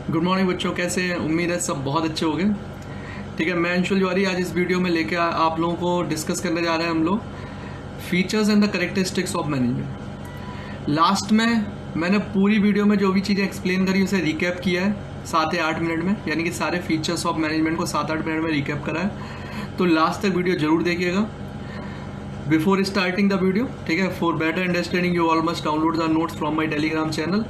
Good morning बच्चों, कैसे हैं? उम्मीद है सब बहुत अच्छे हो गए। ठीक है, मैं अंशुल जवाहरी आज इस वीडियो में लेके आप लोगों को डिस्कस करने जा रहे हैं हम लोग features and the characteristics of management. Last में मैंने पूरी वीडियो में जो भी चीज़ें एक्सप्लेन करी उसे रिकैप किया है 7 या 8 मिनट में, यानी कि सारे फीचर्स ऑफ मैनेजमेंट को 7-8 मिनट में रिकैप करा है। तो लास्ट तक वीडियो जरूर देखिएगा बिफोर स्टार्टिंग द वीडियो। ठीक है, for better understanding you all must download the notes from my Telegram channel,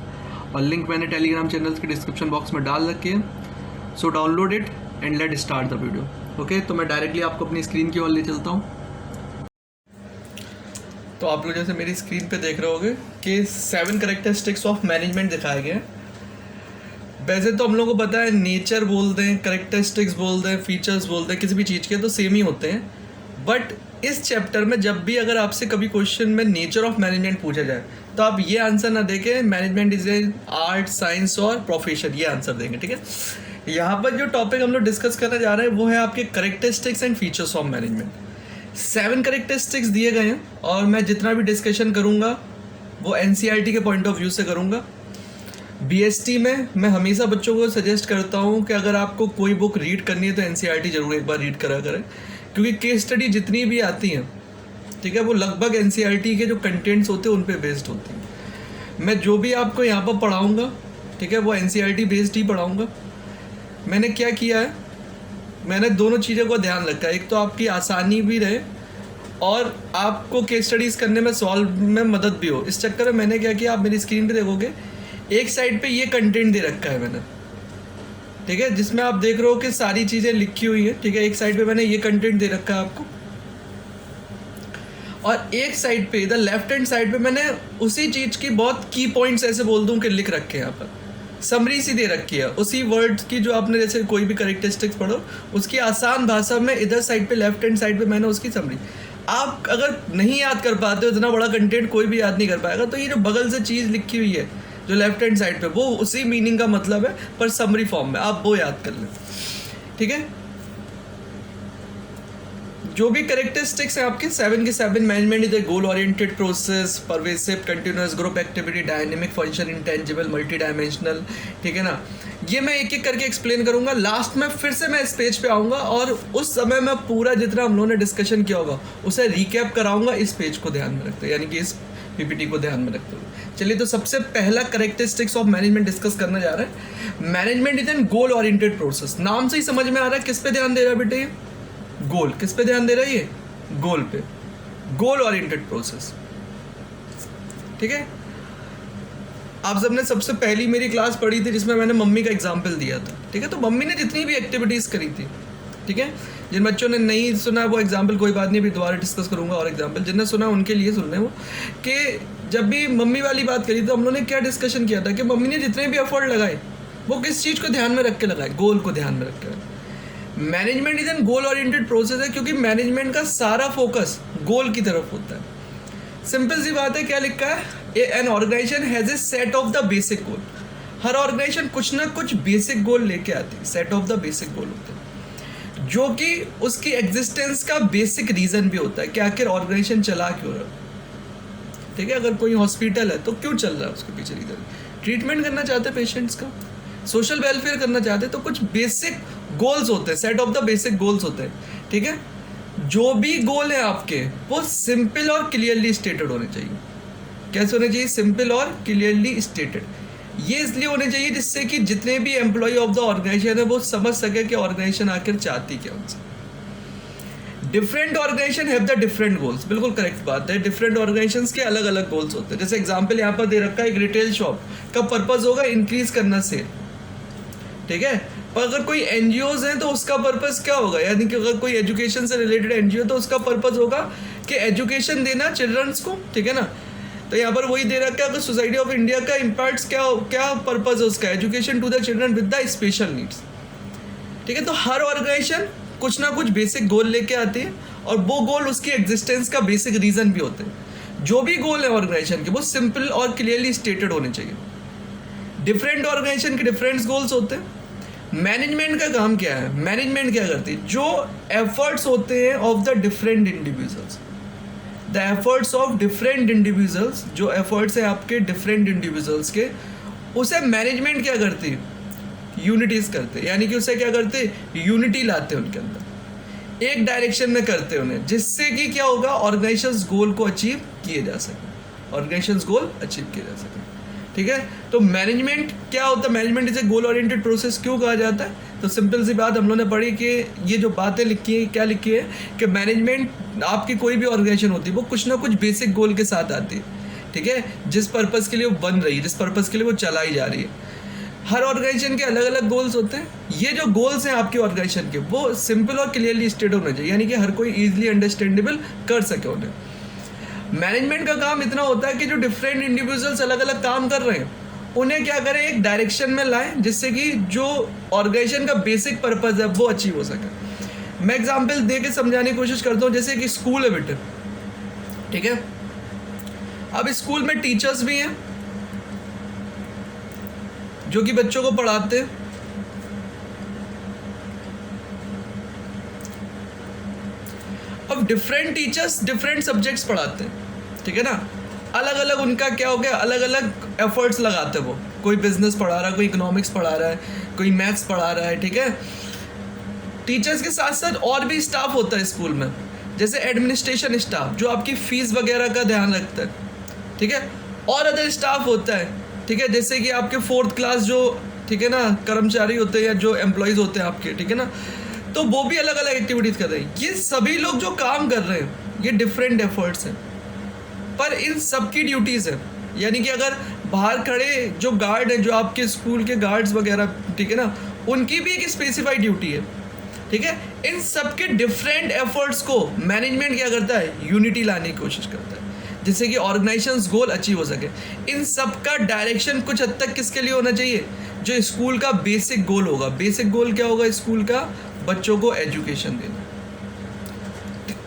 और लिंक मैंने टेलीग्राम चैनल के डिस्क्रिप्शन बॉक्स में डाल रखी है। So download it and let start the video. Okay, तो मैं डायरेक्टली आपको अपनी स्क्रीन की ओर ले चलता हूँ। तो आप लोग जैसे मेरी स्क्रीन पे देख रहे होगे कि 7 करेक्टरिस्टिक्स ऑफ मैनेजमेंट दिखाए गए हैं। वैसे तो हम लोगों को पता है नेचर बोल दें, करेक्टरिस्टिक्स बोल दें, फीचर्स बोल दें, किसी भी चीज़ के तो सेम ही होते हैं। बट इस चैप्टर में जब भी अगर आपसे कभी क्वेश्चन में नेचर ऑफ मैनेजमेंट पूछा जाए तो आप ये आंसर ना देके management is A art, science और प्रोफेशन, ये आंसर देंगे। ठीक है, यहाँ पर जो टॉपिक हम लोग डिस्कस करने जा रहे हैं वो है आपके characteristics and features of management. 7 characteristics दिए गए हैं और मैं जितना भी डिस्कशन करूँगा वो NCERT के पॉइंट ऑफ व्यू से करूँगा। BST में मैं हमेशा बच्चों को सजेस्ट करता हूँ कि अगर आपको कोई बुक रीड करनी है तो NCERT जरूर एक बार रीड करा करें, क्योंकि केस स्टडी जितनी भी आती हैं, ठीक है, वो लगभग NCERT के जो कंटेंट्स होते हैं उन पे बेस्ड होती हैं। मैं जो भी आपको यहाँ पर पढ़ाऊँगा, ठीक है, वो NCERT बेस्ड ही पढ़ाऊँगा। मैंने क्या किया है, मैंने दोनों चीज़ों को ध्यान रखा है। एक तो आपकी आसानी भी रहे और आपको केस स्टडीज़ करने में सॉल्व में मदद भी हो। इस चक्कर में मैंने क्या किया, आप मेरी स्क्रीन पे देखोगे एक साइड पे ये कंटेंट दे रखा है मैंने, ठीक है, जिसमें आप देख रहे हो कि सारी चीज़ें लिखी हुई हैं। ठीक है, एक साइड पे मैंने ये कंटेंट दे रखा है आपको, और एक साइड पे इधर लेफ्ट हैंड साइड पे मैंने उसी चीज़ की बहुत की पॉइंट्स ऐसे बोल दूं कि लिख रखे हैं। यहाँ पर समरी सी दे रखी है उसी वर्ड्स की, जो आपने जैसे कोई भी करेक्टरिस्टिक्स पढ़ो उसकी आसान भाषा में इधर साइड पे लेफ्ट हैंड साइड पे मैंने उसकी समरी। आप अगर नहीं याद कर पाते हो, इतना बड़ा कंटेंट कोई भी याद नहीं कर पाएगा, तो ये जो बगल से चीज़ लिखी हुई है जो लेफ्ट हैंड साइड पे, वो उसी मीनिंग का मतलब है पर समरी फॉर्म में, आप वो याद कर लें। ठीक है, जो भी करेक्टरिस्टिक्स हैं आपके 7 के 7, management is A goal oriented process, pervasive, continuous, group activity, dynamic, function, intangible, multi dimensional. ठीक है ना, ये मैं एक एक करके एक्सप्लेन करूंगा। लास्ट में फिर से मैं इस पेज पे आऊंगा और उस समय मैं पूरा जितना हम लोगों ने डिस्कशन किया होगा उसे रिकैप कराऊंगा इस पेज को ध्यान में रखते, यानी कि इस PPT को ध्यान में रखते हुए। चलिए, तो सबसे पहला करेक्टरिस्टिक्स ऑफ मैनेजमेंट डिस्कस करना जा रहा है। Management is an goal oriented process. नाम से ही समझ में आ रहा है किस पे ध्यान दे रहा है बेटे, ये गोल। किस पे ध्यान दे रहा है ये? गोल पे, गोल ओरिएंटेड प्रोसेस। ठीक है, आप सबने सबसे पहली मेरी क्लास पढ़ी थी जिसमें मैंने मम्मी का एग्जाम्पल दिया था। ठीक है, तो मम्मी ने जितनी भी एक्टिविटीज करी थी, ठीक है, जिन बच्चों ने नहीं सुना वो एग्जाम्पल कोई बात नहीं, अभी दोबारा डिस्कस करूंगा और एग्जाम्पल। जिनने सुना उनके लिए सुन रहे वो, कि जब भी मम्मी वाली बात करी तो हम लोगों ने क्या डिस्कशन किया था कि मम्मी ने जितने भी एफर्ट लगाए वो किस चीज़ को ध्यान में रख के लगाए, गोल को ध्यान में रख के। Management is an goal oriented process है, क्योंकि मैनेजमेंट का सारा फोकस गोल की तरफ होता है। सिंपल सी बात है, क्या लिखा है, an organisation has a set of the basic goal. हर ऑर्गेनाइजेशन कुछ ना कुछ बेसिक गोल लेके आती है, set of the basic goal होते हैं, जो कि उसकी एग्जिस्टेंस का बेसिक रीजन भी होता है कि आखिर ऑर्गेनाइजेशन चला क्यों रहा है। ठीक है, अगर कोई हॉस्पिटल है तो क्यों चल रहा है, उसके पीछे रीजन, ट्रीटमेंट करना चाहते हैं पेशेंट्स का, सोशल वेलफेयर करना चाहते हैं, तो कुछ बेसिक गोल्स होते हैं, set of the basic goals होते हैं। ठीक है, जो भी गोल है आपके वो सिंपल और क्लियरली स्टेटेड होने चाहिए। कैसे होने चाहिए? सिंपल और क्लियरली स्टेटेड। ये इसलिए होने चाहिए जिससे कि जितने भी एम्प्लॉय ऑफ द ऑर्गेनाइजेशन है वो समझ सके कि ऑर्गेनाइजेशन आखिर चाहती क्या उनसे। Different organisation have the different goals, बिल्कुल करेक्ट बात है। डिफरेंट ऑर्गेनाइजेशंस के अलग अलग गोल्स होते हैं। जैसे एग्जांपल यहाँ पर दे रखा है, एक रिटेल शॉप का पर्पस होगा इंक्रीज करना सेल। ठीक है, पर अगर कोई NGOs हैं तो उसका पर्पस क्या होगा, यानी कि अगर कोई एजुकेशन से रिलेटेड NGO तो उसका पर्पस होगा कि एजुकेशन देना चिल्ड्रंस को। ठीक है ना, तो यहाँ पर वही दे रखा है, अगर सोसाइटी ऑफ इंडिया का इम्पैक्ट क्या पर्पस है उसका, education to the children with the special needs. ठीक है, तो हर ऑर्गेनाइजेशन कुछ ना कुछ बेसिक गोल लेके आती है और वो गोल उसकी एग्जिस्टेंस का बेसिक रीजन भी होते हैं। जो भी गोल है ऑर्गेनाइजेशन के वो सिंपल और क्लियरली स्टेटेड होने चाहिए। डिफरेंट ऑर्गेनाइजेशन के डिफरेंट गोल्स होते हैं। मैनेजमेंट का काम क्या है, मैनेजमेंट क्या करती है, जो एफर्ट्स होते हैं of the different individuals, the efforts of different individuals, जो एफर्ट्स है आपके डिफरेंट इंडिविजुअल्स के, उसे मैनेजमेंट क्या करती है, यूनिटीज करते, यानी कि उससे क्या करते, यूनिटी लाते उनके अंदर, एक डायरेक्शन में करते उन्हें, जिससे कि क्या होगा, ऑर्गेनाइजेशंस गोल को अचीव किए जा सके, ऑर्गेनाइजेशंस गोल अचीव किए जा सके। ठीक है, तो मैनेजमेंट क्या होता है, management is A goal oriented process क्यों कहा जाता है, तो सिंपल सी बात हम लोगों ने पढ़ी कि ये जो बातें लिखी है, क्या लिखी है कि मैनेजमेंट आपकी कोई भी ऑर्गेनाइजेशन होती है वो कुछ ना कुछ बेसिक गोल के साथ आती है। ठीक है, जिस पर्पज़ के लिए वो बन रही है, जिस पर्पज़ के लिए वो चलाई जा रही है। हर ऑर्गेनाइजेशन के अलग अलग गोल्स होते हैं। ये जो गोल्स हैं आपके ऑर्गेनाइजेशन के, वो सिंपल और क्लियरली स्टेट होना चाहिए, यानी कि हर कोई ईजिली अंडरस्टैंडेबल कर सके उन्हें। मैनेजमेंट का काम इतना होता है कि जो डिफरेंट इंडिविजुअल्स अलग अलग काम कर रहे हैं उन्हें क्या करें, एक डायरेक्शन में लाएं, जिससे कि जो ऑर्गेनाइजेशन का बेसिक पर्पस है वो अचीव हो सके। मैं एग्जांपल दे के समझाने की कोशिश करता हूँ, जैसे कि स्कूल है बेटे, ठीक है, अब स्कूल में टीचर्स भी हैं जो कि बच्चों को पढ़ाते हैं। अब डिफरेंट टीचर्स डिफरेंट सब्जेक्ट्स पढ़ाते हैं, ठीक है ना, अलग अलग उनका क्या हो गया, अलग अलग एफर्ट्स लगाते हैं वो, कोई बिजनेस पढ़ा रहा है, कोई इकोनॉमिक्स पढ़ा रहा है, कोई मैथ्स पढ़ा रहा है। ठीक है, टीचर्स के साथ साथ और भी स्टाफ होता है स्कूल में, जैसे एडमिनिस्ट्रेशन स्टाफ जो आपकी फीस वगैरह का ध्यान रखता है। ठीक है, और अदर स्टाफ होता है, ठीक है, जैसे कि आपके 4th क्लास जो, ठीक है ना, कर्मचारी होते हैं या जो एम्प्लॉयज़ होते हैं आपके, ठीक है ना, तो वो भी अलग अलग एक्टिविटीज़ कर रहे हैं। ये सभी लोग जो काम कर रहे हैं ये डिफरेंट एफर्ट्स हैं, पर इन सब की ड्यूटीज़ है, यानी कि अगर बाहर खड़े जो गार्ड हैं, जो आपके स्कूल के गार्ड्स वगैरह, ठीक है ना, उनकी भी एक स्पेसिफाइड ड्यूटी है। ठीक है, इन सब के डिफरेंट एफर्ट्स को मैनेजमेंट क्या करता है, यूनिटी लाने की कोशिश करता है, जिससे कि ऑर्गेनाइजेशंस गोल अचीव हो सके। इन सब का डायरेक्शन कुछ हद तक किसके लिए होना चाहिए, जो स्कूल का बेसिक गोल होगा। बेसिक गोल क्या होगा स्कूल का, बच्चों को एजुकेशन देना।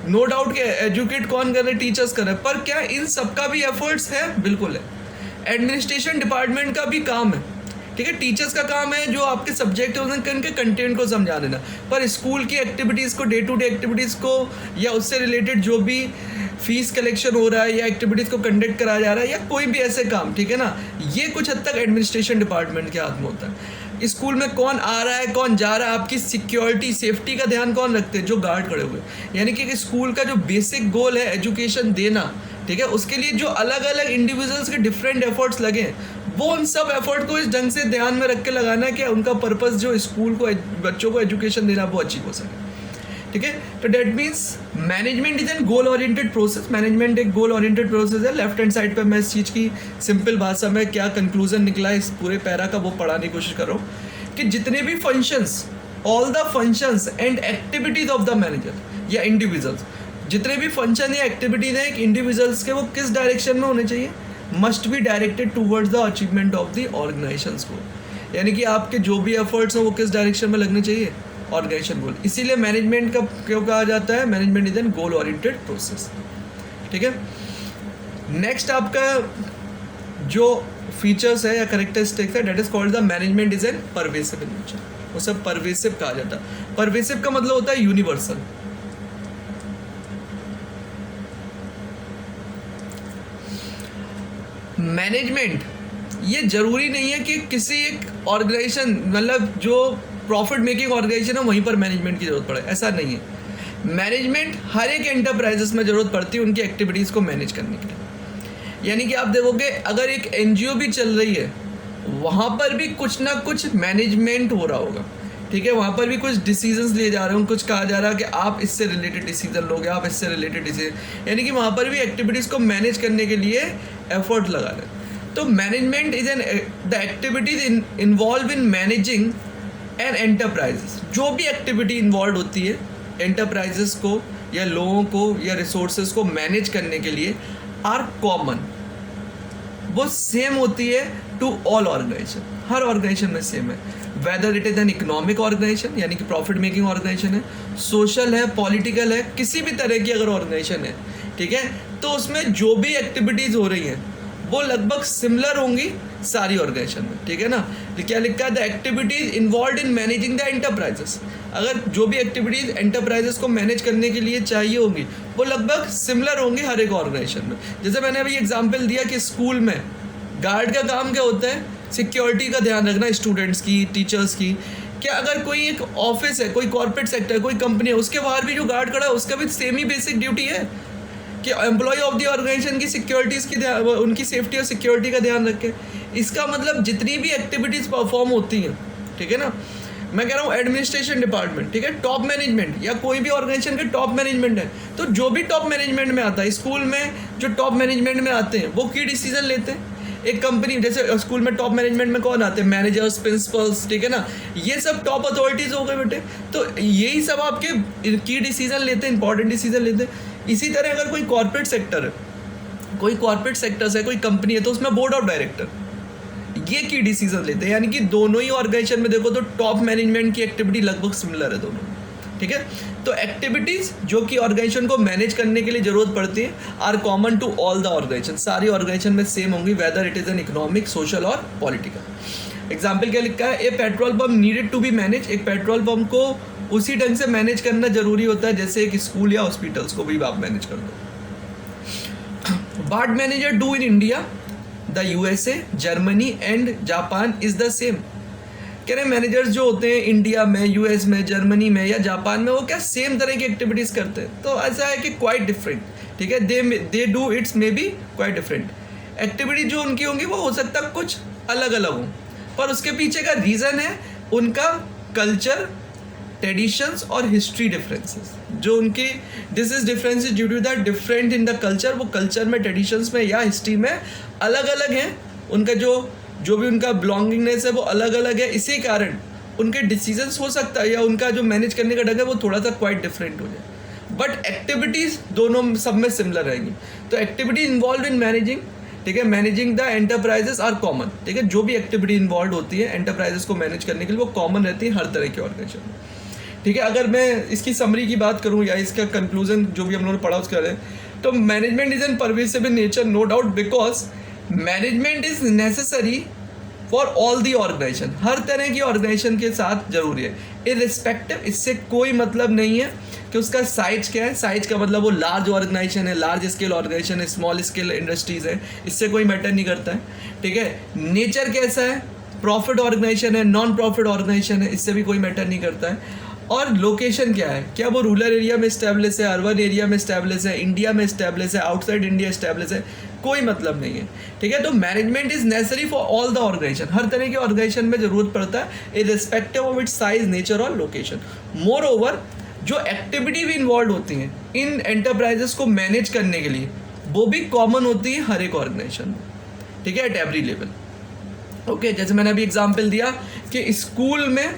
नो डाउट कि एजुकेट कौन कर रहे हैं, टीचर्स कर रहे हैं, पर क्या इन सबका भी एफर्ट्स है, बिल्कुल है। एडमिनिस्ट्रेशन डिपार्टमेंट का भी काम है, ठीक है, टीचर्स का काम है जो आपके सब्जेक्ट है उनके कंटेंट को समझा देना, पर स्कूल की एक्टिविटीज़ को, डे टू डे एक्टिविटीज़ को, या उससे रिलेटेड जो भी फीस कलेक्शन हो रहा है या एक्टिविटीज़ को कंडक्ट कराया जा रहा है या कोई भी ऐसे काम, ठीक है ना, ये कुछ हद तक एडमिनिस्ट्रेशन डिपार्टमेंट के हाथ में होता है। स्कूल में कौन आ रहा है, कौन जा रहा है, आपकी सिक्योरिटी, सेफ्टी का ध्यान कौन रखते हैं, जो गार्ड खड़े हुए, यानी कि स्कूल का जो बेसिक गोल है एजुकेशन देना, ठीक है, उसके लिए जो अलग अलग इंडिविजुअल्स के डिफरेंट एफर्ट्स लगे, वो उन सब एफर्ट को इस ढंग से ध्यान में रख के लगाना है कि उनका पर्पस जो स्कूल को, बच्चों को एजुकेशन देना, वो अचीव हो सके। ठीक है, तो that means management is an goal oriented process. Management एक गोल ओरिएंटेड प्रोसेस है। लेफ्ट हैंड साइड पे मैं इस चीज़ की सिंपल भाषा में क्या कंक्लूजन निकला है इस पूरे पैरा का, वो पढ़ाने की कोशिश कर रहा हूँ कि जितने भी functions, all the functions and activities of the manager या इंडिविजुअल्स, जितने भी फंक्शन या एक्टिविटीज हैं एक इंडिविजुअल्स के, वो किस डायरेक्शन में होने चाहिए, must be directed towards the achievement of the organisations goal, यानी कि आपके जो भी एफर्ट्स हैं वो किस डायरेक्शन में लगने चाहिए, ऑर्गेनाइजेशन गोल। इसीलिए मैनेजमेंट का क्यों कहा जाता है, management is an goal oriented process. ठीक है, नेक्स्ट आपका जो फीचर्स है या कैरेक्टरिस्टिक्स है, that is called the management is an pervasive in nature. वो सब परवेसिव कहा जाता है। परवेसिव का मतलब होता है यूनिवर्सल। मैनेजमेंट ये जरूरी नहीं है कि किसी एक ऑर्गेनाइजेशन, मतलब जो प्रॉफिट मेकिंग ऑर्गेनाइजेशन है वहीं पर मैनेजमेंट की जरूरत पड़े, ऐसा नहीं है। मैनेजमेंट हर एक एंटरप्राइजेस में ज़रूरत पड़ती है उनकी एक्टिविटीज़ को मैनेज करने के लिए। यानी कि आप देखोगे अगर एक एनजीओ भी चल रही है वहाँ पर भी कुछ ना कुछ मैनेजमेंट हो रहा होगा। ठीक है, वहाँ पर भी कुछ डिसीजंस लिए जा रहे हैं, कुछ कहा जा रहा है कि आप इससे रिलेटेड डिसीजन लोगे, आप इससे रिलेटेड डिसीजन, यानी कि वहाँ पर भी एक्टिविटीज़ को मैनेज करने के लिए एफर्ट लगा रहे हैं। तो management is an the activities involve in managing an enterprises. जो भी एक्टिविटी इन्वॉल्व होती है एंटरप्राइजेस को या लोगों को या रिसोर्सेज को मैनेज करने के लिए आर कॉमन, वो सेम होती है टू ऑल ऑर्गेनाइजेशन, हर ऑर्गेनाइजेशन में सेम है। Whether it is an economic organisation यानी कि प्रॉफिट मेकिंग ऑर्गेनाइजेशन है, सोशल है, पॉलिटिकल है, किसी भी तरह की अगर ऑर्गेनाइजेशन है, ठीक है, तो उसमें जो भी एक्टिविटीज़ हो रही हैं वो लगभग सिमिलर होंगी सारी ऑर्गेनाइजेशन में। ठीक है ना, क्या लिखा है, the activities involve in managing the enterprises. अगर जो भी एक्टिविटीज एंटरप्राइजेस को मैनेज करने के लिए चाहिए होंगी वो लगभग सिमिलर होंगी हर एक ऑर्गेनाइजेशन में। जैसे मैंने अभी एग्जांपल दिया कि स्कूल में गार्ड का काम क्या होता है, सिक्योरिटी का ध्यान रखना स्टूडेंट्स की, टीचर्स की। क्या अगर कोई एक ऑफिस है, कोई कॉर्पोरेट सेक्टर, कोई कंपनी है, उसके बाहर भी जो गार्ड खड़ा है उसका भी सेम ही बेसिक ड्यूटी है कि एम्प्लॉय ऑफ द ऑर्गेनाइजेशन की सिक्योरिटीज़ की उनकी सेफ्टी और सिक्योरिटी का ध्यान रखें। इसका मतलब जितनी भी एक्टिविटीज़ परफॉर्म होती हैं, ठीक है ना, मैं कह रहा हूँ एडमिनिस्ट्रेशन डिपार्टमेंट, ठीक है, टॉप मैनेजमेंट या कोई भी ऑर्गेनाइजेशन के टॉप मैनेजमेंट है, तो जो भी टॉप मैनेजमेंट में आता है, स्कूल में जो टॉप मैनेजमेंट में आते हैं वो की डिसीजन लेते हैं। एक कंपनी जैसे स्कूल में टॉप मैनेजमेंट में कौन आते हैं? मैनेजर्स, प्रिंसिपल्स, ठीक है ना, ये सब टॉप अथॉरिटीज़ हो गए बेटे। तो यही सब आपके की डिसीजन लेते हैं, इंपॉर्टेंट डिसीजन लेते हैं। इसी तरह अगर कोई कॉर्पोरेट सेक्टर है, कोई कॉर्पोरेट सेक्टर्स है, कोई कंपनी है, तो उसमें बोर्ड ऑफ डायरेक्टर ये की डिसीजन लेते हैं। यानी कि दोनों ही ऑर्गेनाइजेशन में देखो तो टॉप मैनेजमेंट की एक्टिविटी लगभग सिमिलर है दोनों, ठीक है। तो एक्टिविटीज़ जो कि ऑर्गेनाइजेशन को मैनेज करने के लिए जरूरत पड़ती है are common to all the organisation, सारी ऑर्गेनाइजेशन में सेम होंगी, whether it is an economic, social और पॉलिटिकल। एग्जाम्पल क्या लिखा है? A petrol pump needed to be manage, एक पेट्रोल पंप को उसी ढंग से मैनेज करना जरूरी होता है जैसे एक स्कूल या हॉस्पिटल्स को भी आप मैनेज कर दो। Ward manager do in India, the USA, Germany and Japan is the same. कह रहे मैनेजर्स जो होते हैं इंडिया में, US में, जर्मनी में या जापान में, वो क्या सेम तरह की एक्टिविटीज़ करते हैं? तो ऐसा है कि क्वाइट डिफरेंट, ठीक है, they do it's may be quite different. Activity जो उनकी होंगी वो हो सकता है कुछ अलग अलग हों, पर उसके पीछे का रीज़न है उनका कल्चर, ट्रेडिशंस और हिस्ट्री डिफरेंसेस। जो उनकी this is differences due to the different in the culture, वो कल्चर में, ट्रेडिशंस में या हिस्ट्री में अलग अलग हैं। उनका जो भी उनका बिलोंगिंगनेस है वो अलग अलग है, इसी कारण उनके डिसीजंस हो सकता है या उनका जो मैनेज करने का ढंग है वो थोड़ा सा क्वाइट डिफरेंट हो जाए, बट एक्टिविटीज़ दोनों सब में सिमिलर रहेंगी। तो एक्टिविटी इन्वॉल्व इन मैनेजिंग, ठीक है, managing the enterprises are common, ठीक है, जो भी एक्टिविटी इन्वॉल्व होती है एंटरप्राइजेस को मैनेज करने के लिए वो कॉमन रहती है हर तरह के ऑर्गेनाइजेशन में, ठीक है। अगर मैं इसकी समरी की बात करूं या इसका कंक्लूजन जो भी हम लोगों ने पढ़ा उसका है, तो management is an pervasive in nature, no doubt, because management is necessary for all the organisation, हर तरह की ऑर्गेनाइजेशन के साथ जरूरी है, इररिस्पेक्टिव, इससे कोई मतलब नहीं है कि उसका साइज क्या है। साइज का मतलब वो लार्ज ऑर्गेनाइजेशन है, लार्ज स्केल ऑर्गेनाइजेशन है, स्मॉल स्केल इंडस्ट्रीज है, इससे कोई मैटर नहीं करता है, ठीक है। नेचर कैसा है, प्रॉफिट ऑर्गेनाइजेशन है, नॉन प्रॉफिट ऑर्गेनाइजेशन है, इससे भी कोई मैटर नहीं करता है। और लोकेशन क्या है, क्या वो रूरल एरिया में इस्टेब्लिश है, अर्बन एरिया में इस्टेब्लिश है, इंडिया में इस्टेब्लिश है, आउटसाइड इंडिया इस्टेब्लिश है, कोई मतलब नहीं है, ठीक है। तो management is necessary for all the organisation, हर तरह के ऑर्गेनाइजेशन में जरूरत पड़ता है irrespective of its size, nature और लोकेशन। मोर ओवर जो एक्टिविटी भी इन्वॉल्व होती हैं इन एंटरप्राइजेस को मैनेज करने के लिए वो भी कॉमन होती है हर एक ऑर्गेनाइजेशन में, ठीक है, एट एवरी लेवल। ओके, जैसे मैंने अभी एग्जाम्पल दिया कि स्कूल में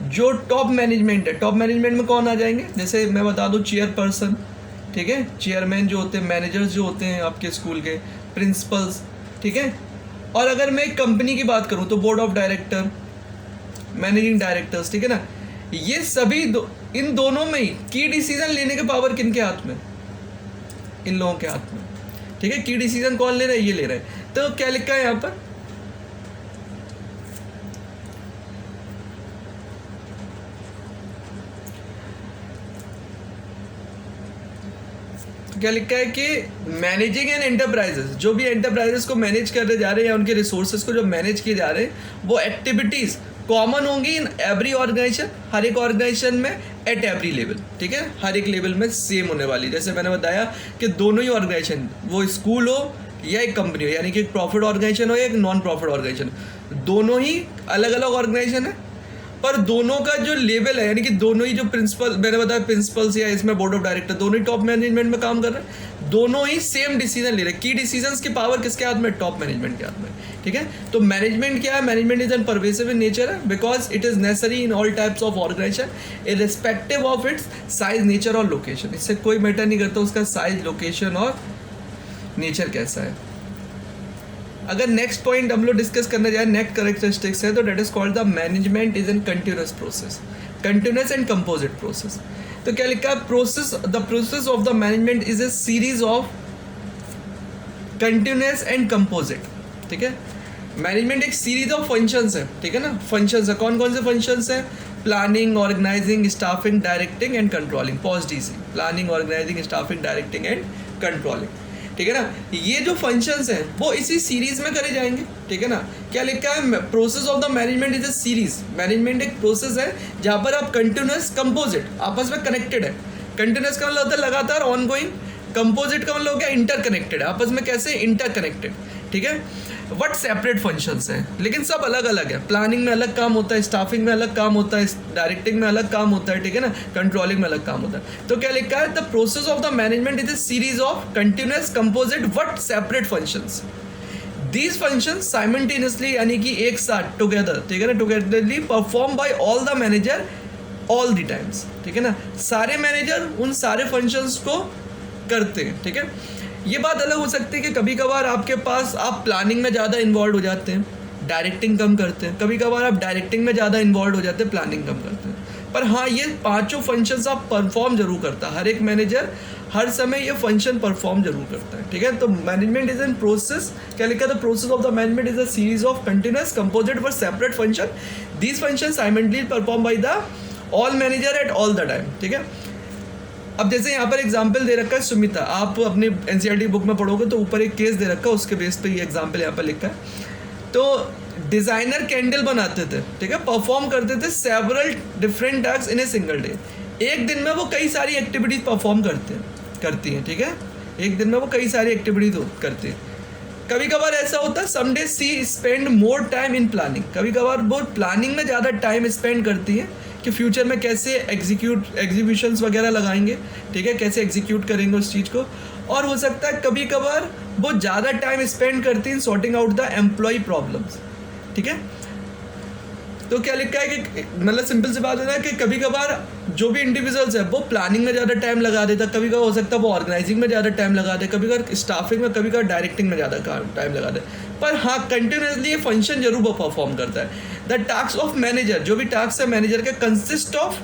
जो टॉप मैनेजमेंट है, टॉप मैनेजमेंट में कौन आ जाएंगे? जैसे मैं बता दूं चेयरपर्सन, ठीक है, चेयरमैन जो होते हैं, मैनेजर्स जो होते हैं आपके स्कूल के, प्रिंसिपल्स, ठीक है। और अगर मैं एक कंपनी की बात करूं तो board of director, managing directors, ठीक है ना, ये सभी इन दोनों में ही की डिसीजन लेने के पावर किन के हाथ में? इन लोगों के हाथ में, ठीक है। की डिसीजन कौन ले रहा है? ये ले रहा है। तो क्या लिखा है यहाँ पर? क्या लिखा है कि मैनेजिंग एंड एंटरप्राइजेस, जो भी एंटरप्राइजेस को मैनेज करने जा रहे हैं या उनके रिसोर्सेज को जो मैनेज किए जा रहे हैं वो एक्टिविटीज़ कॉमन होंगी इन एवरी ऑर्गेनाइजेशन, हर एक ऑर्गेनाइजेशन में, एट एवरी लेवल, ठीक है, हर एक लेवल में सेम होने वाली। जैसे मैंने बताया कि दोनों ही ऑर्गेनाइजेशन, वो स्कूल हो या एक कंपनी हो, यानी कि एक प्रॉफिट ऑर्गेनाइजेशन हो या एक नॉन प्रॉफिट ऑर्गेनाइजेशन, दोनों ही अलग अलग ऑर्गेनाइजेशन है, पर दोनों का जो लेवल है, यानी कि दोनों ही जो प्रिंसिपल, मैंने बताया प्रिंसिपल्स या इसमें बोर्ड ऑफ डायरेक्टर, दोनों ही टॉप मैनेजमेंट में काम कर रहे हैं, दोनों ही सेम डिसीजन ले रहे हैं। की डिसीजंस की पावर किसके हाथ में? टॉप मैनेजमेंट के हाथ में, ठीक है। तो मैनेजमेंट क्या है? Management is an pervasive in nature है, because it is necessary in all types of organisation irrespective of its size, nature और लोकेशन, इससे कोई मैटर नहीं करता उसका साइज, लोकेशन और नेचर कैसा है। अगर नेक्स्ट पॉइंट हम लोग डिस्कस करने जाए, नेक्स्ट कैरेक्टरिस्टिक्स है, तो that is called the management is an continuous process, continuous and composite process. तो क्या लिखा है? Process, the process of the management is a series of continuous and composite, ठीक है। मैनेजमेंट एक सीरीज ऑफ फंक्शंस है, ठीक है ना, फंक्शंस है। कौन कौन से फंक्शंस है? Planning, organising, staffing, directing and controlling. POSDC, planning, organising, staffing, directing and controlling. ठीक है ना। ये जो फंक्शंस हैं वो इसी सीरीज में करे जाएंगे, ठीक है ना। क्या लिखा है, process of the management is a series. Management एक प्रोसेस है जहाँ पर आप कंटिन्यूस कंपोजिट आपस में कनेक्टेड है। कंटिन्यूस का मतलब होता है लगातार ऑन गोइंग, कंपोजिट का मतलब हो गया इंटरकनेक्टेड, आपस में कैसे इंटरकनेक्टेड, ठीक है। वट सेपरेट फंक्शंस हैं, लेकिन सब अलग अलग है। प्लानिंग में अलग काम होता है, स्टाफिंग में अलग काम होता है, डायरेक्टिंग में अलग काम होता है, ठीक है ना, कंट्रोलिंग में अलग काम होता है। तो क्या लिखा है, the process of the management is a series of continuous composite what separate functions. These function simultaneously यानी कि एक साथ टुगेदर, ठीक है ना, togetherly perform by all the manager all the times, ठीक है ना। सारे मैनेजर उन सारे फंक्शंस को करते हैं, ठीक है। ये बात अलग हो सकती है कि कभी कभार आपके पास आप प्लानिंग में ज़्यादा इन्वॉल्व हो जाते हैं, डायरेक्टिंग कम करते हैं। कभी कभार आप डायरेक्टिंग में ज़्यादा इन्वॉल्व हो जाते हैं, प्लानिंग कम करते हैं। पर हाँ, ये पांचों फंक्शंस आप परफॉर्म जरूर करता है। हर एक मैनेजर हर समय ये फंक्शन परफॉर्म जरूर करता है, ठीक है। तो मैनेजमेंट इज एन प्रोसेस, क्या लिखा था, process of the management is a series of continuous composite for separate function. These function simultaneously perform by the all manager at all the time, ठीक है। अब जैसे यहाँ पर एग्जाम्पल दे रखा है सुमिता, आप अपने एनसीईआरटी बुक में पढ़ोगे तो ऊपर एक केस दे रखा है, उसके बेस पे ये एग्जाम्पल यहाँ पर लिखा है। तो डिजाइनर कैंडल बनाते थे, ठीक है, परफॉर्म करते थे several different task in a single day. एक दिन में वो कई सारी एक्टिविटीज परफॉर्म करती हैं, ठीक है। एक दिन में वो कई सारी एक्टिविटीज करती हैं। कभी कभार ऐसा होता है, some day she spend more time in planning. कभी कभार वो प्लानिंग में ज़्यादा टाइम स्पेंड करती है कि फ्यूचर में कैसे एग्जीक्यूशंस वगैरह लगाएंगे, ठीक है, कैसे एग्जीक्यूट करेंगे उस चीज़ को। और हो सकता है कभी कभार वो ज़्यादा टाइम स्पेंड करती हैं sorting out the employ problems, ठीक है। तो क्या लिखा है कि मतलब सिंपल सी बात है ना कि कभी कभार जो भी इंडिविजुअल्स है वो प्लानिंग में ज़्यादा टाइम लगा देता, कभी कभार हो सकता है वो ऑर्गेनाइजिंग में ज़्यादा टाइम लगा दे, कभी कभार स्टाफिंग में, कभी कभार डायरेक्टिंग में ज़्यादा टाइम लगा दे। पर हाँ, कंटिन्यूसली ये फंक्शन जरूर वो परफॉर्म करता है। द टास्क ऑफ मैनेजर, जो भी टास्क है मैनेजर का, consist of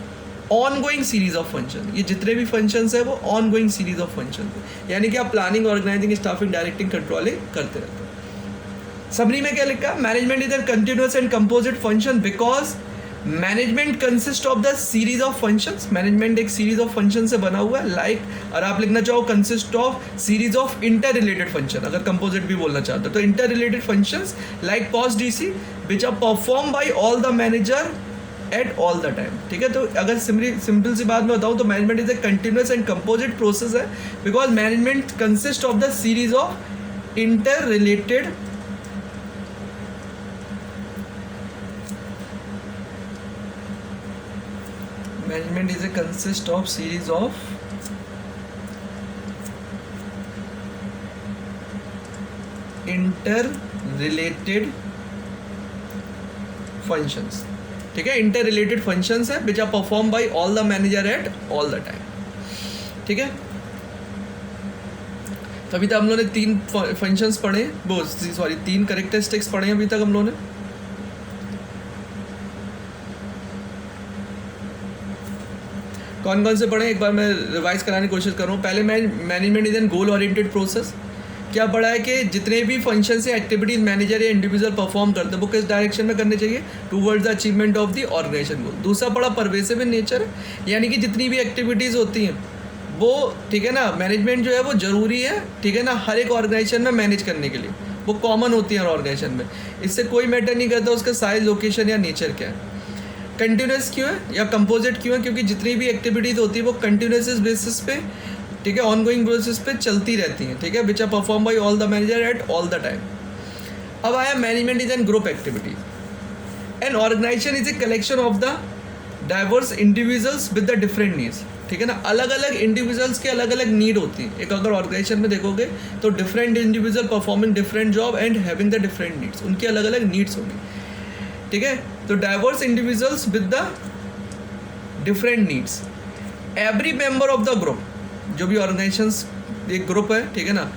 on going series of function. ये जितने भी फंक्शंस है वो on going series of function है, यानी कि आप planning, organising, staffing, directing, controlling करते रहते हैं। सबरी में क्या लिखा, management is a continuous and composite function because management consist of the series of functions. Management एक सीरीज ऑफ फंक्शन से बना हुआ है, लाइक और आप लिखना चाहो consist of series of inter related function, अगर कंपोजिट भी बोलना चाहते हो तो inter related functions like POSDC which are perform by all the manager at all the time, ठीक है। तो अगर सिंपल सी बात में बताऊँ तो management is a continuous and composite process है because management consist of the series of inter related management is a consist of series of interrelated functions, ठीक है। interrelated functions है which are performed by all the manager at all the time, ठीक है। तो अभी तक हम लोगों ने 3 फंक्शंस पढ़े, वो सॉरी 3 कैरेक्टरिस्टिक्स पढ़े अभी तक हम लोगों ने। कौन कौन से पढ़े, एक बार मैं रिवाइज कराने की कोशिश कर रहा हूँ। पहले management is an goal oriented process. क्या पढ़ा है कि जितने भी फंक्शन से एक्टिविटीज मैनेजर या इंडिविजुअल परफॉर्म करते हैं वो किस डायरेक्शन में करने चाहिए, towards the achievement of the organisation goal. दूसरा पढ़ा परवेसिव इन नेचर, यानी कि जितनी भी एक्टिविटीज़ होती हैं वो, ठीक है ना, मैनेजमेंट जो है वो ज़रूरी है, ठीक है ना, हर एक ऑर्गेनाइजेशन में मैनेज करने के लिए। वो कॉमन होती है हर ऑर्गेनाइजेशन में, इससे कोई मैटर नहीं करता उसका साइज, लोकेशन या नेचर क्या है। कंटिन्यूस क्यों है या कंपोजिट क्यों है, क्योंकि जितनी भी एक्टिविटीज़ होती है वो कंटिन्यूस बेसिस पे, ठीक है, ऑन गोइंग बेसिस पे चलती रहती हैं, ठीक है, which are perform by all the manager at all the time. अब आया management is an group activity. An organization is a collection of the diverse individuals with the different needs, ठीक है ना। अलग अलग इंडिविजुअल्स के अलग अलग नीड होती हैं। एक अगर ऑर्गेनाइजेशन में देखोगे तो different individual performing different job and having the different needs, उनकी अलग अलग नीड्स होंगी, ठीक है। तो diverse individuals with the different needs. Every member of the group, जो भी ऑर्गेनाइजेशन एक ग्रुप है, ठीक है ना,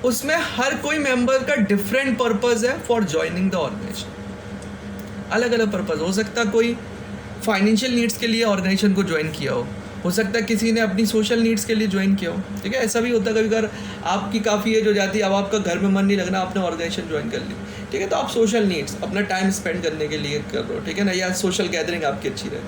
उसमें हर कोई मेंबर का डिफरेंट पर्पस है फॉर ज्वाइनिंग द ऑर्गेनाइजेशन। अलग अलग पर्पस हो सकता है, कोई फाइनेंशियल नीड्स के लिए ऑर्गेनाइजेशन को ज्वाइन किया हो सकता है किसी ने अपनी सोशल नीड्स के लिए ज्वाइन किया हो, ठीक है। ऐसा भी होता है कभी कभार आपकी काफ़ी एज हो जाती है, अब आपका घर में मन नहीं लगना, आपने ऑर्गेनाइजेशन ज्वाइन कर ली, ठीक है, तो आप सोशल नीड्स अपना टाइम स्पेंड करने के लिए कर रहे हो, ठीक है ना, या सोशल गैदरिंग आपकी अच्छी रहे,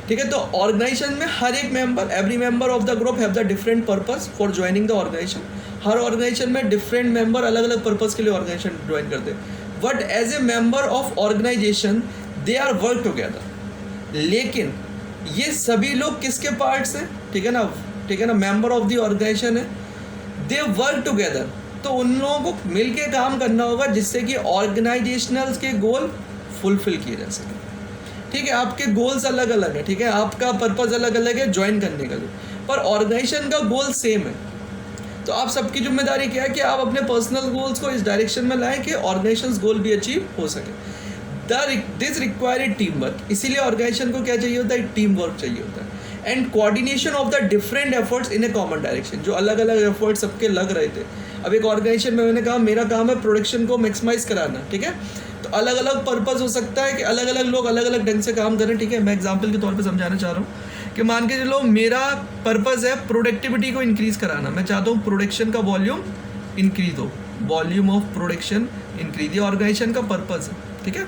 ठीक है। तो ऑर्गेनाइजेशन में हर एक member, every member of the group have the different purpose for joining the organisation. हर ऑर्गेनाइजेशन में डिफरेंट मेंबर अलग अलग पर्पस के लिए ऑर्गेनाइजेशन ज्वाइन करते हैं, but as a member of organization they are work together. लेकिन ये सभी लोग किसके पार्ट्स हैं, ठीक है ना, मेंबर ऑफ द ऑर्गेनाइजेशन है, दे वर्क टुगेदर। तो उन लोगों को मिलके काम करना होगा जिससे कि ऑर्गेनाइजेशनल के गोल फुलफिल किए जा सके। ठीक है, आपके गोल्स अलग अलग है, ठीक है, आपका पर्पस अलग अलग है ज्वाइन करने का लिए, पर ऑर्गेनाइजेशन का गोल सेम है। तो आप सबकी जिम्मेदारी क्या है कि आप अपने पर्सनल गोल्स को इस डायरेक्शन में लाएं कि ऑर्गेनाइजेशन गोल भी अचीव हो सके। दिस रिक्वायर्ड टीम वर्क, इसीलिए ऑर्गेनाइजेशन को क्या चाहिए होता है, टीम वर्क चाहिए होता है, and coordination of the different efforts in A common direction. जो अलग अलग एफर्ट्स सबके लग रहे थे, अब एक ऑर्गेनाइजेशन में मैंने कहा मेरा काम है प्रोडक्शन को मैक्सिमाइज कराना, ठीक है, तो अलग अलग पर्पस हो सकता है कि अलग अलग लोग अलग अलग ढंग से काम करें। ठीक है, मैं एग्जांपल के तौर पे समझाना चाह रहा हूँ कि मान के चलो मेरा पर्पस है प्रोडक्टिविटी को इंक्रीज कराना, मैं चाहता हूँ प्रोडक्शन का वॉल्यूम इंक्रीज हो, वॉल्यूम ऑफ प्रोडक्शन इंक्रीज, ये ऑर्गेनाइजेशन का पर्पस है, ठीक है,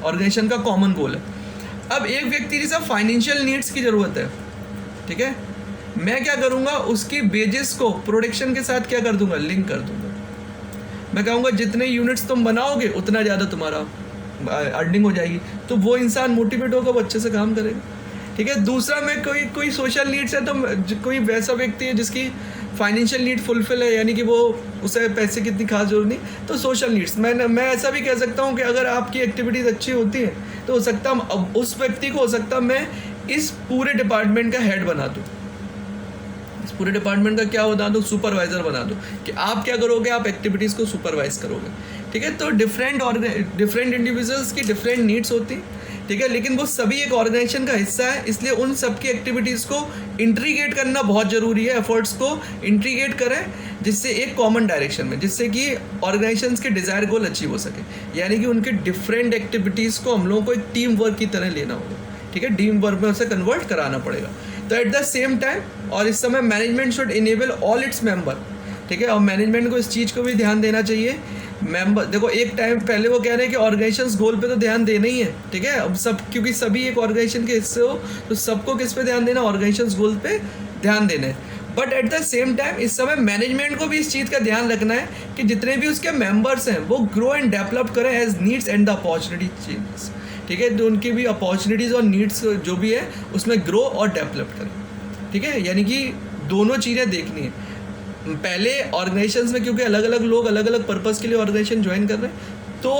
ऑर्गेनाइजेशन का कॉमन गोल है। अब एक व्यक्ति की सब फाइनेंशियल नीड्स की ज़रूरत है, ठीक है, मैं क्या करूँगा, उसकी वेजेस को प्रोडक्शन के साथ क्या कर दूंगा, लिंक कर दूंगा। मैं कहूँगा जितने यूनिट्स तुम बनाओगे उतना ज़्यादा तुम्हारा अर्निंग हो जाएगी, तो वो इंसान मोटिवेट होगा, वो अच्छे से काम करेगा। ठीक है, दूसरा मैं कोई सोशल नीड्स है, तो कोई वैसा व्यक्ति है जिसकी फाइनेंशियल नीड फुलफिल है, यानी कि वो उसे पैसे की इतनी खास जरूरत नहीं, तो सोशल नीड्स मैं ऐसा भी कह सकता हूँ कि अगर आपकी एक्टिविटीज़ अच्छी होती है तो हो सकता उस व्यक्ति को हो सकता मैं इस पूरे डिपार्टमेंट का हेड बना दूँ, इस पूरे डिपार्टमेंट का क्या बना दो, सुपरवाइजर बना दो, कि आप क्या करोगे, आप एक्टिविटीज़ को सुपरवाइज करोगे। ठीक है, तो डिफरेंट इंडिविजुअल्स की डिफरेंट नीड्स होती हैं, ठीक है, लेकिन वो सभी एक ऑर्गेनाइजेशन का हिस्सा है, इसलिए उन सबकी एक्टिविटीज़ को इंटीग्रेट करना बहुत ज़रूरी है, एफर्ट्स को इंटीग्रेट करें जिससे एक कॉमन डायरेक्शन में, जिससे कि ऑर्गेनाइजेशंस के डिज़ायर गोल अचीव हो सके, यानी कि उनके डिफरेंट एक्टिविटीज़ को हम लोगों को एक टीम वर्क की तरह लेना होगा। ठीक है, टीम वर्क में उसे कन्वर्ट कराना पड़ेगा। तो एट द सेम टाइम और इस समय management should enable all its member, ठीक है, और मैनेजमेंट को इस चीज़ को भी ध्यान देना चाहिए। मेंबर देखो, एक टाइम पहले वो कह रहे हैं कि ऑर्गेनाइजेशंस गोल पे तो ध्यान देना ही है, ठीक है, अब सब क्योंकि सभी एक ऑर्गेनाइजेशन के हिस्से हो तो सबको किस पे ध्यान देना, ऑर्गेनाइजेशंस गोल पे ध्यान देना है। But at the same time इस समय मैनेजमेंट को भी इस चीज़ का ध्यान रखना है कि जितने भी उसके मेंबर्स हैं वो ग्रो एंड डेवलप करें as needs and the opportunity changes. ठीक है, तो उनकी भी अपॉर्चुनिटीज़ और नीड्स जो भी है उसमें ग्रो और डेवलप करें। ठीक है, यानी कि दोनों चीज़ें देखनी है। पहले ऑर्गेनाइजेशंस में क्योंकि अलग अलग लोग अलग अलग पर्पस के लिए ऑर्गेनाइजेशन ज्वाइन कर रहे हैं, तो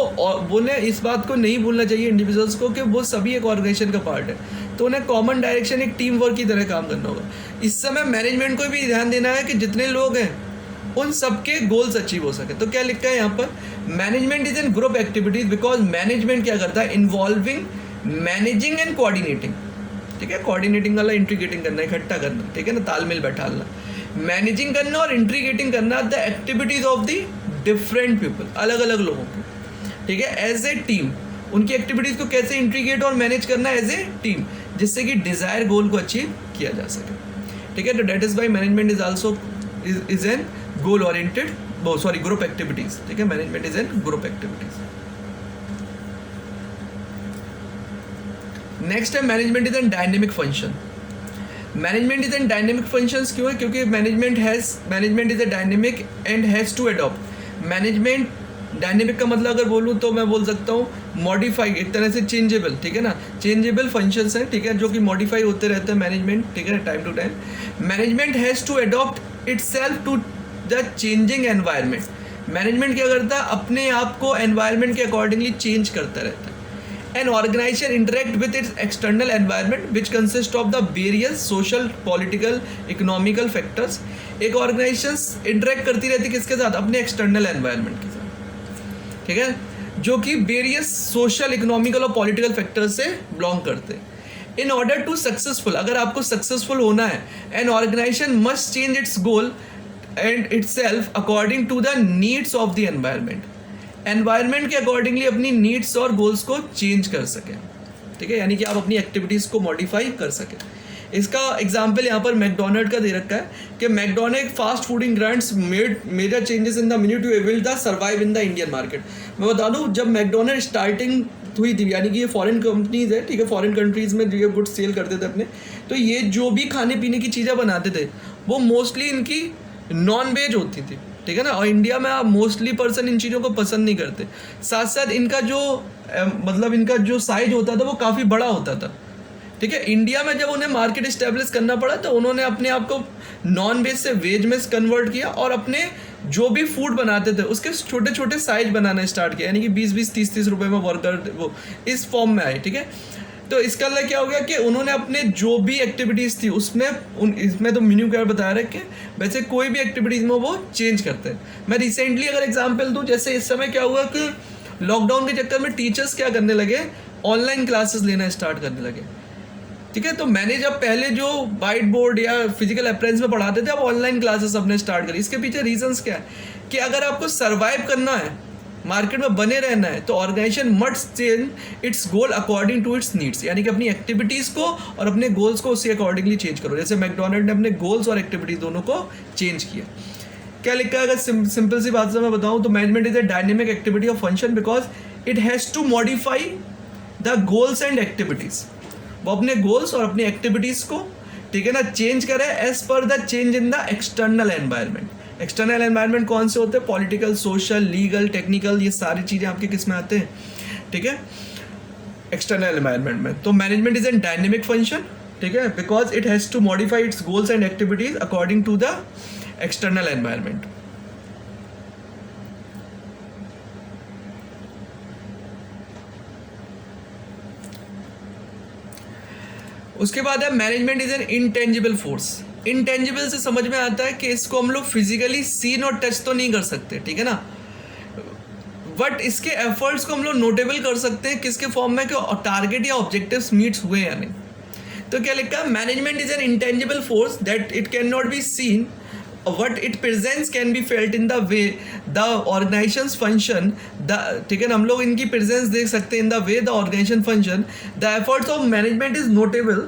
उन्हें इस बात को नहीं भूलना चाहिए इंडिविजुअल्स को कि वो सभी एक ऑर्गेनाइजेशन का पार्ट है, तो उन्हें कॉमन डायरेक्शन एक टीम वर्क की तरह काम करना होगा। इस समय मैनेजमेंट को भी ध्यान देना है कि जितने लोग हैं उन सबके गोल्स अचीव हो सके। तो क्या लिखा है यहाँ पर, management is in group activities because management क्या करता है, इन्वॉल्विंग मैनेजिंग एंड कोऑर्डिनेटिंग। ठीक है, कोऑर्डिनेटिंग वाला इंट्रीगेटिंग करना, इकट्ठा करना, ठीक है ना, तालमेल बैठाना, मैनेजिंग करना और इंट्रीगेटिंग करना the activities of the different people, अलग अलग लोगों की। ठीक है, एज ए टीम उनकी एक्टिविटीज़ को कैसे इंट्रीगेट और मैनेज करना एज ए टीम, जिससे कि डिज़ायर गोल को अचीव किया जा सके। ठीक है, तो that is why management is also is an goal oriented group activities. ठीक है, management is an group activities. Next है management is an dynamic function. Management is an dynamic functions क्यों है, क्योंकि management is a dynamic and has to adopt. Management dynamic का मतलब अगर बोलूँ तो मैं बोल सकता हूँ मॉडिफाई, एक तरह से चेंजेबल, ठीक है ना, चेंजेबल फंक्शंस हैं, ठीक है, जो कि मॉडिफाई होते रहते हैं मैनेजमेंट, ठीक है, time to time. Management has to adopt itself to the changing environment. Management क्या करता है, अपने आप को एनवायरनमेंट के अकॉर्डिंगली चेंज करता रहता है। An organization interact with its external environment which consists of the various social, political, economical factors। एक ऑर्गेनाइजेशन इंटरेक्ट करती रहती है किसके साथ, अपने एक्सटर्नल एनवायरनमेंट के साथ, ठीक है, जो कि वेरियस सोशल, इकोनॉमिकल और पॉलिटिकल फैक्टर्स से बिलोंग करते हैं। इन ऑर्डर टू सक्सेसफुल, अगर आपको सक्सेसफुल होना है, an organization must change its goal and itself according to the needs of the environment. Environment के अकॉर्डिंगली अपनी नीड्स और गोल्स को चेंज कर सकें। ठीक है, यानी कि आप अपनी एक्टिविटीज़ को मॉडिफाई कर सकें। इसका एग्जाम्पल यहाँ पर मैकडोनल्ड का दे रखा है कि McDonald fast fooding brands made major changes in the menu to able the survive in the Indian market. मैं बता दूँ, जब मैकडोनल्ड स्टार्टिंग हुई थी, यानी कि ये फॉरेन कंपनीज है, ठीक है, फॉरेन कंट्रीज़ में ये गुड्स सेल करते थे अपने, तो ये जो भी खाने पीने की चीज़ें बनाते थे वो मोस्टली इनकी नॉन वेज होती थी, ठीक है ना। और इंडिया में आप मोस्टली पर्सन इन चीज़ों को पसंद नहीं करते। साथ साथ इनका जो मतलब इनका जो साइज होता था वो काफ़ी बड़ा होता था, ठीक है। इंडिया में जब उन्हें मार्केट इस्टेब्लिश करना पड़ा तो उन्होंने अपने आप को नॉन वेज से वेज में कन्वर्ट किया और अपने जो भी फूड बनाते थे उसके छोटे छोटे साइज बनाना स्टार्ट किया, यानी कि 20-20, 30-30 रुपए में वर्कर वो इस फॉर्म में आए, ठीक है। तो इसका मतलब क्या हो गया कि उन्होंने अपने जो भी एक्टिविटीज़ थी उसमें इसमें तो मेन्यू कार्ड बता रहे कि वैसे कोई भी एक्टिविटीज़ में वो चेंज करते हैं। मैं रिसेंटली अगर एग्जांपल दूं, जैसे इस समय क्या हुआ कि लॉकडाउन के चक्कर में टीचर्स क्या करने लगे, ऑनलाइन क्लासेस लेना स्टार्ट करने लगे, ठीक है। तो मैंने जब पहले जो वाइट बोर्ड या फिजिकल अप्रेंस में पढ़ाते थे, अब ऑनलाइन क्लासेस अपने स्टार्ट करी। इसके पीछे रीजंस क्या है कि अगर आपको सर्वाइव करना है, मार्केट में बने रहना है, तो organization must change its goal according to its needs, यानी कि अपनी एक्टिविटीज़ को और अपने गोल्स को उसी अकॉर्डिंगली चेंज करो। जैसे मैकडोनल्ड ने अपने गोल्स और एक्टिविटीज दोनों को चेंज किया। क्या लिखा है, अगर सिंपल सी बात से मैं बताऊं तो management is a dynamic activity of function because it has to modify the goals and activities. वो अपने गोल्स और अपनी एक्टिविटीज़ को, ठीक है ना, चेंज करे as per the change in the external environment. External environment कौन से होते हैं, पॉलिटिकल, सोशल, लीगल, टेक्निकल, ये सारी चीज़ें आपके किस में आते हैं, ठीक है, एक्सटर्नल एनवायरनमेंट में। तो management is an dynamic function, ठीक है, because it has to modify its goals and activities according to the external environment. उसके बाद है management is an intangible force. Intangible से समझ में आता है कि इसको हम लोग फिजिकली सीन और टच तो नहीं कर सकते, ठीक है ना, बट इसके एफर्ट्स को हम लोग नोटेबल कर सकते हैं किसके फॉर्म में, कि टारगेट या ऑब्जेक्टिव्स मीट्स हुए या नहीं। तो क्या लिखा है, management is an intangible force that it can not be seen, what it presents can be felt in the way the organization's function, the, ठीक है ना, हम लोग इनकी प्रेजेंस देख सकते हैं in the way the organization function, the efforts of management is notable,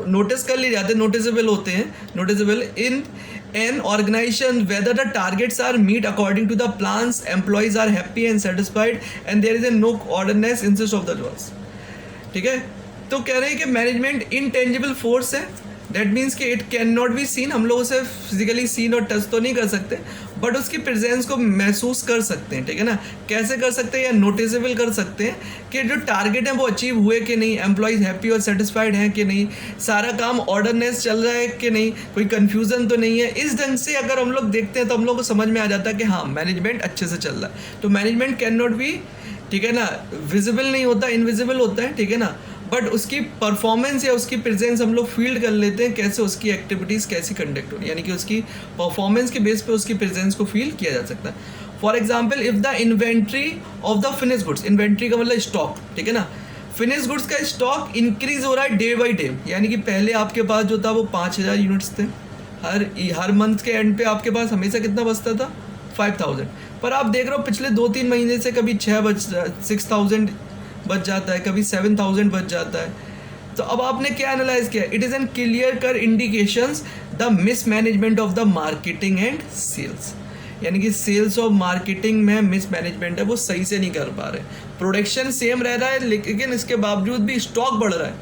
notice कर लिए जाते हैं, नोटिसेबल होते हैं, noticeable in an organization whether the targets are meet according to the plans, employees are happy and satisfied and there is a no orderness insist of the laws, ठीक है। तो कह रहे हैं कि मैनेजमेंट इनटेंजिबल फोर्स है, that means कि it can not be seen, हम लोग उसे फिजिकली सीन और टच तो नहीं कर सकते, बट उसकी प्रेजेंस को महसूस कर सकते हैं, ठीक है ना। कैसे कर सकते हैं, या नोटिसेबल कर सकते हैं कि जो टारगेट है वो अचीव हुए कि नहीं, एम्प्लॉयज़ हैप्पी और सेटिस्फाइड हैं कि नहीं, सारा काम ऑर्डरनेस चल रहा है कि नहीं, कोई कन्फ्यूज़न तो नहीं है। इस ढंग से अगर हम लोग देखते हैं तो हम लोग को समझ में आ जाता है कि हाँ मैनेजमेंट अच्छे से चल रहा है। तो मैनेजमेंट कैन नॉट बी, ठीक है ना, विजिबल नहीं होता, इनविजिबल होता है, ठीक है ना, बट उसकी परफॉर्मेंस या उसकी प्रेजेंस हम लोग फील्ड कर लेते हैं, कैसे उसकी एक्टिविटीज़ कैसी कंडक्ट हो रही है, यानी कि उसकी परफॉर्मेंस के बेस पे उसकी प्रेजेंस को फील किया जा सकता है। For example if the inventory of the finish goods, inventory का मतलब स्टॉक, ठीक है ना, फिनिश गुड्स का स्टॉक इंक्रीज हो रहा है डे बाई डे, यानी कि पहले आपके पास जो था वो 5000 यूनिट्स थे, हर मंथ के एंड पे आपके पास हमेशा कितना बचता था, 5000, पर आप देख रहे हो पिछले 2-3 महीने से कभी 6000 बच जाता है, कभी 7000 बच जाता है। तो अब आपने क्या एनालाइज किया, it is an clear cut indications the mismanagement of the marketing and sales, यानी कि सेल्स और मार्केटिंग में मिसमैनेजमेंट है, वो सही से नहीं कर पा रहे। प्रोडक्शन सेम रह रहा है लेकिन इसके बावजूद भी स्टॉक बढ़ रहा है,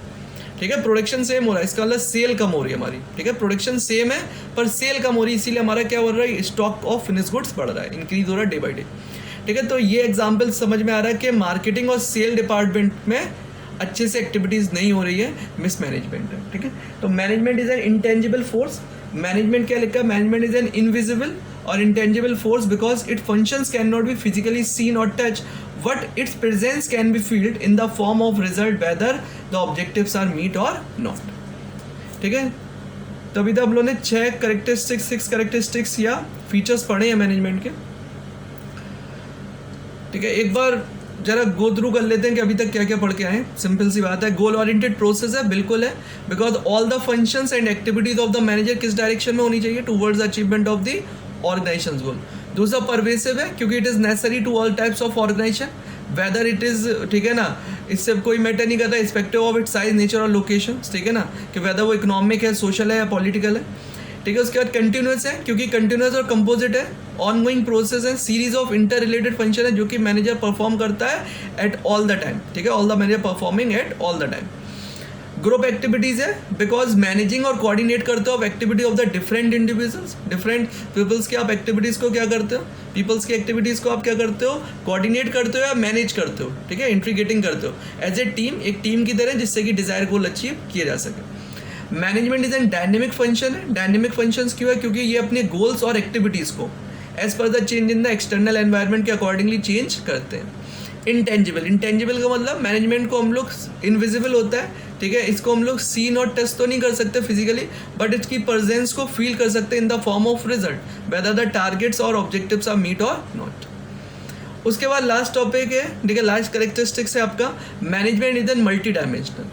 ठीक है, प्रोडक्शन सेम हो रहा है, इसका मतलब सेल कम हो रही है हमारी, ठीक है, प्रोडक्शन सेम है पर सेल कम हो रही है, इसीलिए हमारा क्या हो रहा है, स्टॉक ऑफ फिनिश गुड्स बढ़ रहा है, इंक्रीज हो रहा है डे बाई डे, ठीक है। तो ये एग्जांपल समझ में आ रहा है कि मार्केटिंग और सेल डिपार्टमेंट में अच्छे से एक्टिविटीज़ नहीं हो रही है, मिसमैनेजमेंट है, ठीक है। तो management is an intangible force, management क्या लिखा है, मैनेजमेंट इज एन इनविजिबल और intangible force because it functions can not be physically seen और touch, but its presence can be felt in the form of result whether the objectives are meet और not, ठीक है। तभी तो हम लोगों ने 6 कैरेक्टरिस्टिक्स या फीचर्स पढ़े हैं मैनेजमेंट के, ठीक है। एक बार जरा गो थ्रू कर लेते हैं कि अभी तक क्या क्या पढ़ के आए। सिंपल सी बात है, गोल ओरिएंटेड प्रोसेस है, बिल्कुल है, because all the functions and activities of the manager किस डायरेक्शन में होनी चाहिए, towards achievement of the organisation goal. दूसरा परवेसिव है, क्योंकि it is necessary to all types of organisation whether it is, ठीक है ना, इससे कोई मैटर नहीं करता respective of its size, nature और लोकेशन, ठीक है ना, कि वेदर वो इकोनॉमिक है, सोशल है या पॉलिटिकल है, ठीक है। उसके बाद कंटिन्यूस है, क्योंकि कंटिन्यूस और कंपोजिट है, ऑनगोइंग प्रोसेस है, series of inter related function है जो कि मैनेजर परफॉर्म करता है एट ऑल द टाइम, ठीक है, all the manager performing at all the time. Group activities है बिकॉज मैनेजिंग और कोऑर्डिनेट करते हो आप activity of the different individuals, different peoples की आप एक्टिविटीज़ को क्या करते हो, पीपल्स की एक्टिविटीज़ को आप क्या करते हो, कोऑर्डिनेट करते हो या मैनेज करते हो, ठीक है, इंट्रीगेटिंग करते हो एज ए टीम, एक टीम की तरह, जिससे कि डिज़ायर गोल अचीव किया जा सके। Management is an dynamic function है। डायनेमिक फंक्शंस क्यों है? क्योंकि ये अपने गोल्स और एक्टिविटीज़ को as per the change in the external environment के अकॉर्डिंगली चेंज करते हैं। इंटेंजिबल, इंटेंजिबल का मतलब मैनेजमेंट को हम लोग इनविजिबल होता है, ठीक है, इसको हम लोग सीन और टच तो नहीं कर सकते फिजिकली, बट इसकी प्रेजेंस को फील कर सकते हैं इन the form of result, whether the targets और ऑब्जेक्टिव्स आर मीट और नॉट। उसके बाद लास्ट टॉपिक है, ठीक है, लास्ट करेक्टरिस्टिक्स है आपका management is N multi dimensional,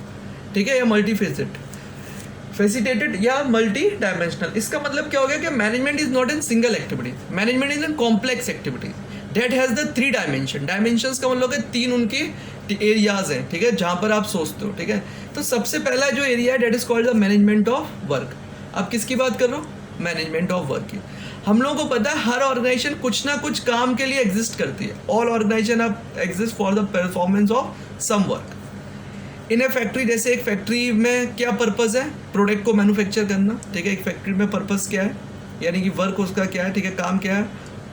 ठीक है, या मल्टी फेसिटेटेड या मल्टी डायमेंशनल। इसका मतलब क्या हो गया कि management is not in single activity, management is in complex activity that has the 3 dimension. Dimensions का मतलब है 3 उनकी एरियाज हैं, ठीक है, जहाँ पर आप सोचते हो, ठीक है। तो सबसे पहला जो एरिया है that is called the management of work. आप किसकी बात कर रहे हो? मैनेजमेंट ऑफ वर्क की। हम लोगों को पता है हर ऑर्गेनाइजेशन कुछ ना कुछ काम के लिए एग्जिस्ट करती है। ऑल ऑर्गेनाइजेशन आप exist for the performance of some work. In a factory, जैसे एक फैक्ट्री में क्या पर्पस है? प्रोडक्ट को मैन्युफैक्चर करना, ठीक है। एक फैक्ट्री में पर्पस क्या है, यानी कि वर्क उसका क्या है, ठीक है, काम क्या है?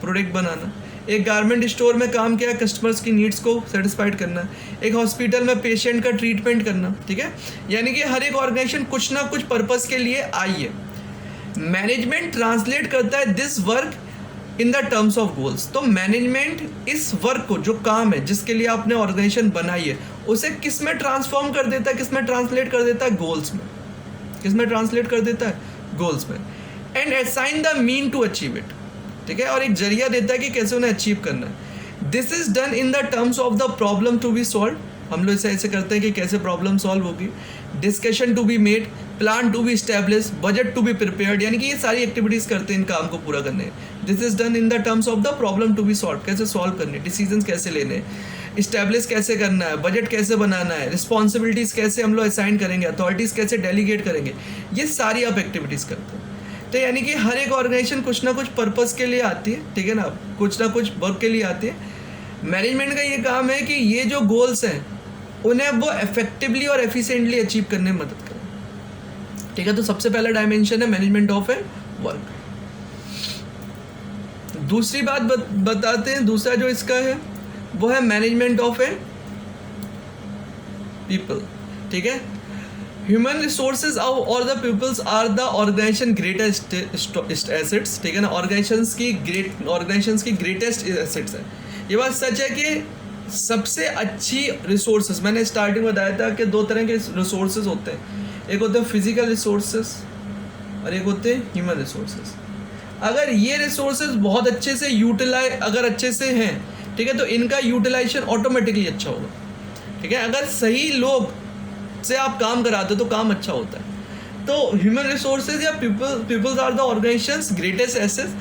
प्रोडक्ट बनाना। एक गारमेंट स्टोर में काम क्या है? कस्टमर्स की नीड्स को सेटिस्फाइड करना। एक हॉस्पिटल में पेशेंट का ट्रीटमेंट करना, ठीक है। यानी कि हर एक ऑर्गेनाइजेशन कुछ ना कुछ पर्पस के लिए आई है। मैनेजमेंट ट्रांसलेट करता है this work in the terms of goals. तो मैनेजमेंट इस वर्क को, जो काम है जिसके लिए आपने ऑर्गेनाइजेशन बनाई है, उसे किस में ट्रांसफॉर्म कर देता है, किस में ट्रांसलेट कर देता है? गोल्स में। किस में ट्रांसलेट कर देता है? गोल्स में। And assign the mean to achieve it, ठीक है, और एक जरिया देता है कि कैसे उन्हें अचीव करना है। This is done in the terms of the problem to be solve. हम लोग इसे ऐसे करते हैं कि कैसे प्रॉब्लम सॉल्व होगी। Discussion to be made, plan to be establish, budget to be prepared, यानी कि ये सारी एक्टिविटीज़ करते हैं इन काम को पूरा करने। This is done in the terms of the problem to be solve, कैसे सॉल्व करने, डिसीजन कैसे लेने, इस्टेब्लिश कैसे करना है, बजट कैसे बनाना है, रिस्पॉन्सिबिलिटीज़ कैसे हम लोग असाइन करेंगे, अथॉरिटीज़ कैसे डेलीगेट करेंगे, ये सारी आप एक्टिविटीज़ करते हैं। तो यानी कि हर एक ऑर्गेनाइजेशन कुछ ना कुछ पर्पस के लिए आती है, ठीक है ना, कुछ ना कुछ वर्क के लिए आती है। मैनेजमेंट का ये काम है कि ये जो गोल्स हैं उन्हें वो इफेक्टिवली और एफिशिएंटली अचीव करने में मदद करें, ठीक है। तो सबसे पहला डायमेंशन है मैनेजमेंट ऑफ ए वर्क। दूसरी बात बताते हैं, दूसरा जो इसका है वो है मैनेजमेंट ऑफ ए पीपल, ठीक है। ह्यूमन रिसोर्सेज और the peoples are the organization greatest assets, ठीक है ना। ऑर्गेनाइजेशंस की ग्रेटेस्ट एसेट्स है। ये बात सच है कि सबसे अच्छी रिसोर्सेज, मैंने स्टार्टिंग में बताया था कि 2 तरह के रिसोर्सेज होते हैं, एक होते हैं फिजिकल रिसोर्सेज और एक होते हैं ह्यूमन रिसोर्सेज। अगर ये रिसोर्सेज बहुत अच्छे से अगर अच्छे से हैं, ठीक है, तो इनका यूटिलाइजेशन ऑटोमेटिकली अच्छा होगा, ठीक है। अगर सही लोग से आप काम कराते हो तो काम अच्छा होता है। तो ह्यूमन रिसोर्सेज या peoples are the organizations greatest assets.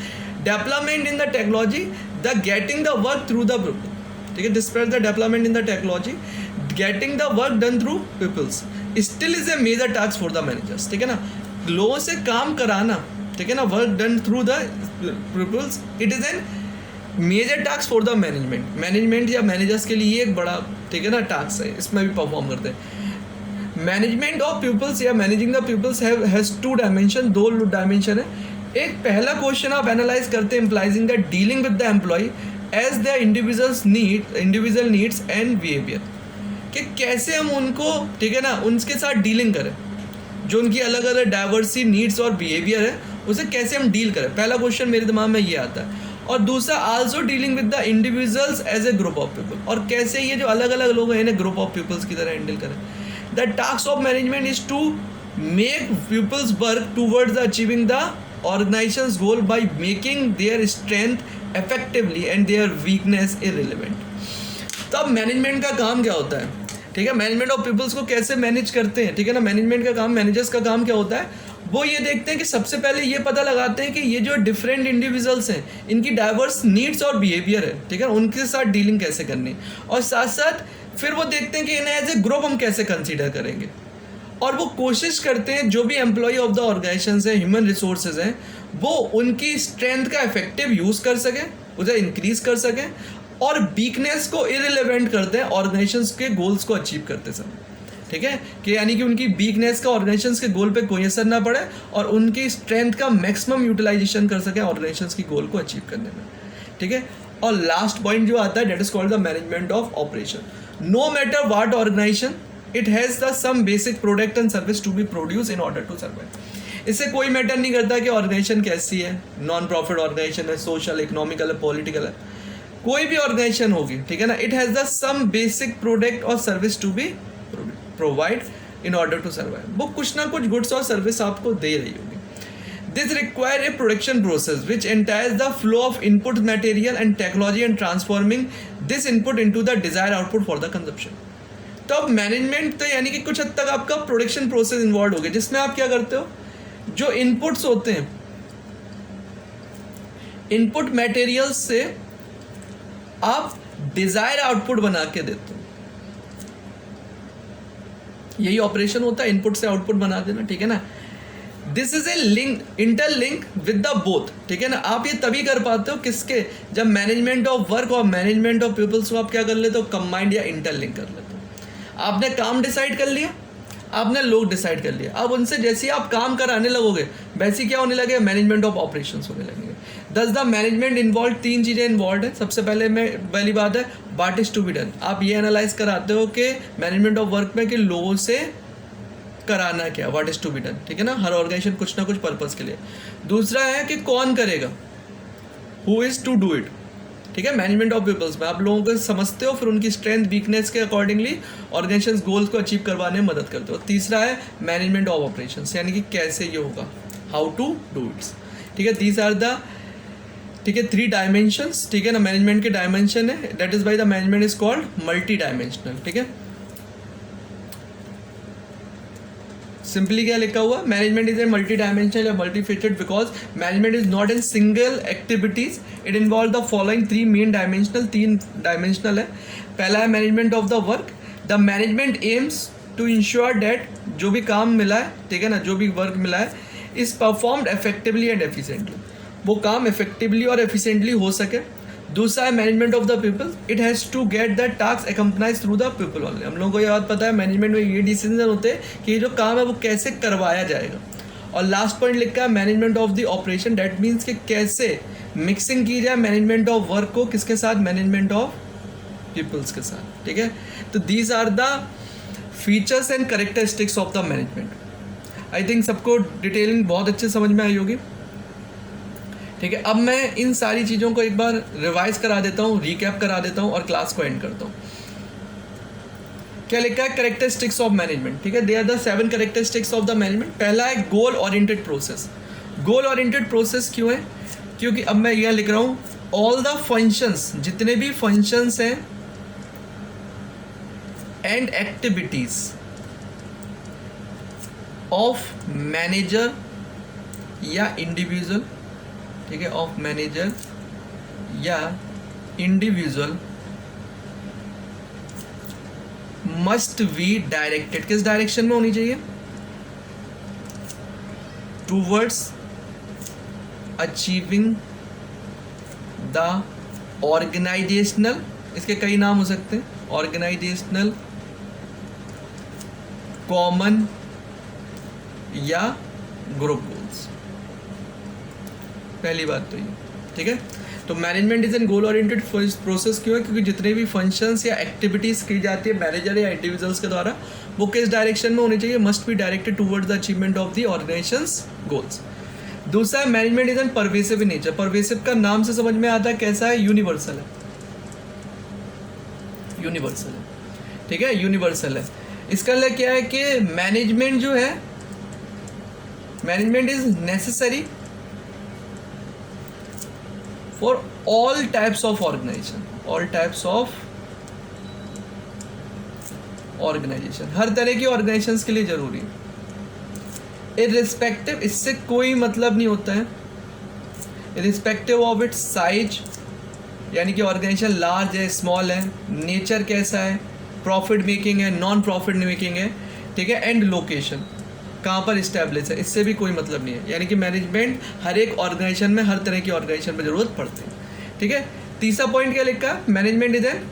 Development in the technology, the getting the work through the people, ठीक है। Despite the development in the technology, getting the work done through peoples still is a major task for the managers, ठीक है ना। लोगों से काम कराना, ठीक है ना, work done through the peoples, it is an major task for the management या मैनेजर्स के लिए एक बड़ा, ठीक है ना, टास्क है, इसमें भी परफॉर्म करते हैं। मैनेजमेंट ऑफ पीपल्स या managing the peoples has 2 dimension, 2 dimension है। एक पहला क्वेश्चन आप एनालाइज करते हैं एम्प्लॉइजिंग the dealing with the employ as the individual needs and behaviour, कि कैसे हम उनको, ठीक है ना, उनके साथ डीलिंग करें, जो उनकी अलग अलग डाइवर्सिटी नीड्स और बिहेवियर है उसे कैसे हम डील करें। पहला क्वेश्चन मेरे दिमाग में ये आता है। और दूसरा also dealing with the individuals as a group of people, और कैसे ये जो अलग अलग लोग हैं इन्हें ग्रुप ऑफ पीपल्स की तरह हैंडल करें। The task of management is to make peoples work towards achieving the organisations goal by making their strength effectively and their weakness irrelevant. तो अब मैनेजमेंट का काम क्या होता है, ठीक है, मैनेजमेंट ऑफ पीपल्स को कैसे मैनेज करते हैं, ठीक है ना। मैनेजमेंट का काम, मैनेजर्स का काम क्या होता है, वो ये देखते हैं कि सबसे पहले ये पता लगाते हैं कि ये जो डिफरेंट इंडिविजुअल्स हैं इनकी डाइवर्स नीड्स और बिहेवियर है, ठीक है, उनके साथ डीलिंग कैसे करनी, और साथ साथ फिर वो देखते हैं कि इन्हें एज ए ग्रुप हम कैसे कंसीडर करेंगे। और वो कोशिश करते हैं जो भी एम्प्लॉय ऑफ द ऑर्गेनाइजेशन है, ह्यूमन रिसोर्सेज हैं, वो उनकी स्ट्रेंथ का इफेक्टिव यूज़ कर सकें, उसे इंक्रीज कर सकें, और वीकनेस को इररिलेवेंट करते हैं ऑर्गेनाइजेशंस के गोल्स को अचीव करते समय, ठीक है, कि यानी कि उनकी वीकनेस का ऑर्गेनाइजेशंस के गोल पे कोई असर ना पड़े और उनकी स्ट्रेंथ का मैक्सिमम यूटिलाइजेशन कर सके ऑर्गेनाइजेशंस की गोल को अचीव करने में, ठीक है। और लास्ट पॉइंट जो आता है that is called the management of operation. No matter what organisation it has the some basic product and service to be produce in order to survive. इससे कोई मैटर नहीं करता कि ऑर्गेनाइजेशन कैसी है, नॉन प्रॉफिट ऑर्गेनाइजेशन है, social, economical है, political है, कोई भी ऑर्गेनाइजेशन होगी, ठीक है ना, it has the some basic product और service to be provide in order to survive. वो कुछ ना कुछ गुड्स और सर्विस आपको दे रही होगी। This require a production process which entails the flow of input material and technology and transforming this input into the desire output for the consumption. तो अब मैनेजमेंट तो यानी कि कुछ हद तक आपका प्रोडक्शन प्रोसेस इन्वॉल्व हो गया, जिसमें आप क्या करते हो, जो इनपुट्स होते हैं, इनपुट मटेरियल्स से आप डिजायर आउटपुट बना के देते हो। यही ऑपरेशन होता है, इनपुट से आउटपुट बना देना, ठीक है ना। This is a link, interlink with the both, ठीक है ना। आप ये तभी कर पाते हो किसके, जब मैनेजमेंट ऑफ वर्क और मैनेजमेंट ऑफ पीपल्स को आप क्या कर लेते हो, कंबाइंड या इंटरलिंक कर लेते हो। आपने काम डिसाइड कर लिया, आपने लोग डिसाइड कर लिया, अब उनसे जैसे ही आप काम कराने लगोगे वैसे ही क्या होने लगे, मैनेजमेंट ऑफ ऑपरेशंस होने लगेंगे। दस द मैनेजमेंट इन्वॉल्व, तीन चीज़ें इन्वॉल्व है। सबसे पहली बात है what is to be done. आप ये एनालाइज कराते हो कि मैनेजमेंट ऑफ वर्क में कि लोगों से कराना क्या, what is to be done, ठीक है ना। हर ऑर्गेनाइजेशन कुछ ना कुछ पर्पस के लिए। दूसरा है कि कौन करेगा, who is to do it, ठीक है। मैनेजमेंट ऑफ पीपल्स में आप लोगों को समझते हो, फिर उनकी स्ट्रेंथ वीकनेस के अकॉर्डिंगली ऑर्गेनाइजेशन गोल्स को अचीव करवाने में मदद करते हो। तीसरा है मैनेजमेंट ऑफ ऑपरेशंस, यानी कि कैसे ये होगा, हाउ टू डू इट्स, ठीक है। दीज आर द, ठीक है, 3 डायमेंशंस, ठीक है ना। मैनेजमेंट के डायमेंशन है, that is by the management is called multi dimensional, ठीक है। सिंपली क्या लिखा हुआ, management is a multi dimensional या multifaceted because management is not in single activities, it involve the following 3 main dimensional, 3 dimensional है। पहला है management of the work. The management aims to ensure that जो भी काम मिला है, ठीक है ना, जो भी वर्क मिला है is performed effectively and efficiently, वो काम इफेक्टिवली और एफिशिएंटली हो सके। दूसरा है management of the people, it has to get the task accomplished through the people only. हम लोगों को ये बात पता है मैनेजमेंट में ये डिसीजन होते हैं कि ये जो काम है वो कैसे करवाया जाएगा। और लास्ट पॉइंट लिखा है management of the operation, that means कि कैसे मिक्सिंग की जाए मैनेजमेंट ऑफ वर्क को किसके साथ, मैनेजमेंट ऑफ पीपल्स के साथ, ठीक है। तो these are the features and characteristics of the management. I think सबको डिटेलिंग बहुत अच्छे समझ में आई होगी, ठीक है। अब मैं इन सारी चीज़ों को एक बार रिवाइज करा देता हूँ, रिकैप करा देता हूँ और क्लास को एंड करता हूँ। क्या लिखा है, कैरेक्टरिस्टिक्स ऑफ मैनेजमेंट, ठीक है। They are the 7 characteristics of the management. पहला है goal oriented process. Goal oriented process क्यों है, क्योंकि अब मैं यह लिख रहा हूँ ऑल द फंक्शंस, जितने भी फंक्शंस हैं एंड एक्टिविटीज ऑफ मैनेजर या इंडिविजुअल, ठीक है, ऑफ मैनेजर या इंडिविजुअल मस्ट बी डायरेक्टेड, किस डायरेक्शन में होनी चाहिए, टूवर्ड्स अचीविंग द ऑर्गेनाइजेशनल, इसके कई नाम हो सकते हैं, ऑर्गेनाइजेशनल कॉमन या ग्रुप गोल्स। पहली बात तो ये, ठीक है। तो management is an goal oriented process क्यों है, क्योंकि जितने भी फंक्शंस या एक्टिविटीज की जाती है मैनेजर या इंडिविजुअल्स के द्वारा वो किस डायरेक्शन में होनी चाहिए, must be directed towards the achievement of the organisations goals. दूसरा है management is an pervasive in nature. Pervasive का नाम से समझ में आता है कैसा है, यूनिवर्सल है, यूनिवर्सल है, ठीक है, यूनिवर्सल है। इसका मतलब क्या है कि मैनेजमेंट जो है, management is necessary for all types of organisation, all types of organisation, हर तरह की ऑर्गेनाइजेशंस के लिए जरूरी है। इररिस्पेक्टिव, इससे कोई मतलब नहीं होता है, इररिस्पेक्टिव ऑफ इट्स साइज, यानी कि ऑर्गेनाइजेशन लार्ज है, स्मॉल है, नेचर कैसा है, प्रॉफिट मेकिंग है, नॉन प्रॉफिट मेकिंग है, ठीक है, एंड लोकेशन कहाँ पर इस्टेब्लिश है, इससे भी कोई मतलब नहीं है। यानी कि मैनेजमेंट हर एक ऑर्गेनाइजेशन में, हर तरह की ऑर्गेनाइजेशन में जरूरत पड़ती है, ठीक है। तीसरा पॉइंट क्या लिखा है, मैनेजमेंट इज एन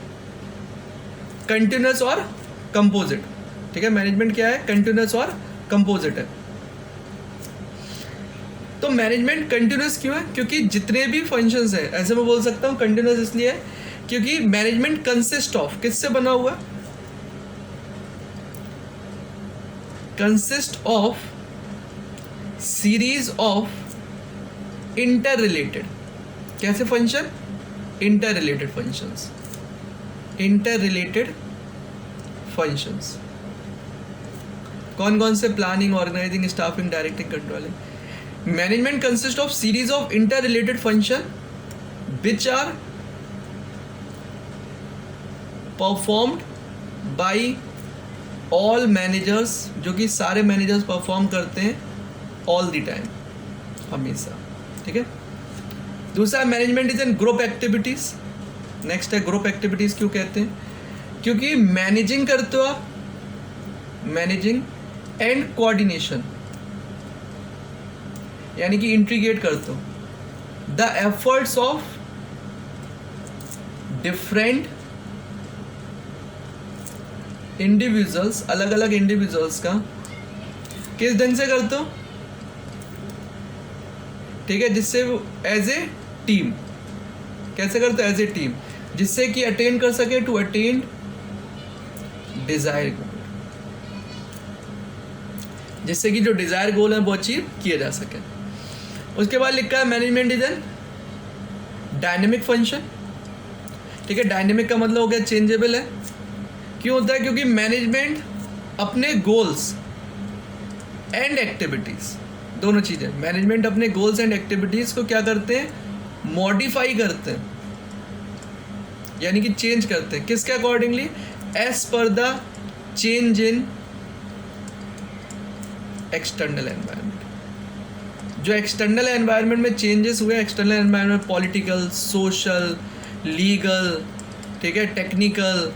कंटिन्यूअस और कंपोजिट, ठीक है, मैनेजमेंट क्या है, कंटिन्यूस और कंपोजिट है। तो मैनेजमेंट कंटिन्यूस क्यों है, क्योंकि जितने भी फंक्शंस है, ऐसे मैं बोल सकता हूँ कंटिन्यूस इसलिए है क्योंकि मैनेजमेंट कंसिस्ट ऑफ, किससे बना हुआ है, consist of series of inter related, कैसे function, inter related functions, inter related functions. कौन कौन से, planning, organising, staffing, directing, controlling. Management consist of series of inter related function which are performed by all managers, जो कि सारे managers perform करते हैं all the time, हमेशा, ठीक है। दूसरा, management is an group activities. Next है ग्रुप एक्टिविटीज, क्यों कहते हैं, क्योंकि मैनेजिंग करते हो आप, मैनेजिंग एंड कोऑर्डिनेशन, यानी कि इंटीग्रेट करते हो the efforts of different individuals, अलग अलग इंडिविजुअल्स का किस ढंग से करते हो, ठीक है, जिससे एज ए टीम, कैसे करते हो, एज ए टीम, जिससे कि अटेन कर सके, टू अटेन डिजायर गोल, जिससे कि जो डिजायर गोल है वो अचीव किया जा सके। उसके बाद लिखा है management is an dynamic function, ठीक है। डायनेमिक का मतलब हो गया चेंजेबल है। क्यों होता है, क्योंकि मैनेजमेंट अपने गोल्स एंड एक्टिविटीज, दोनों चीजें, मैनेजमेंट अपने गोल्स एंड एक्टिविटीज को क्या करते हैं, मॉडिफाई करते हैं, यानी कि चेंज करते हैं, किसके accordingly, as per the change in external environment. जो एक्सटर्नल एनवायरनमेंट में चेंजेस हुए, external environment political, social, legal, ठीक है, टेक्निकल,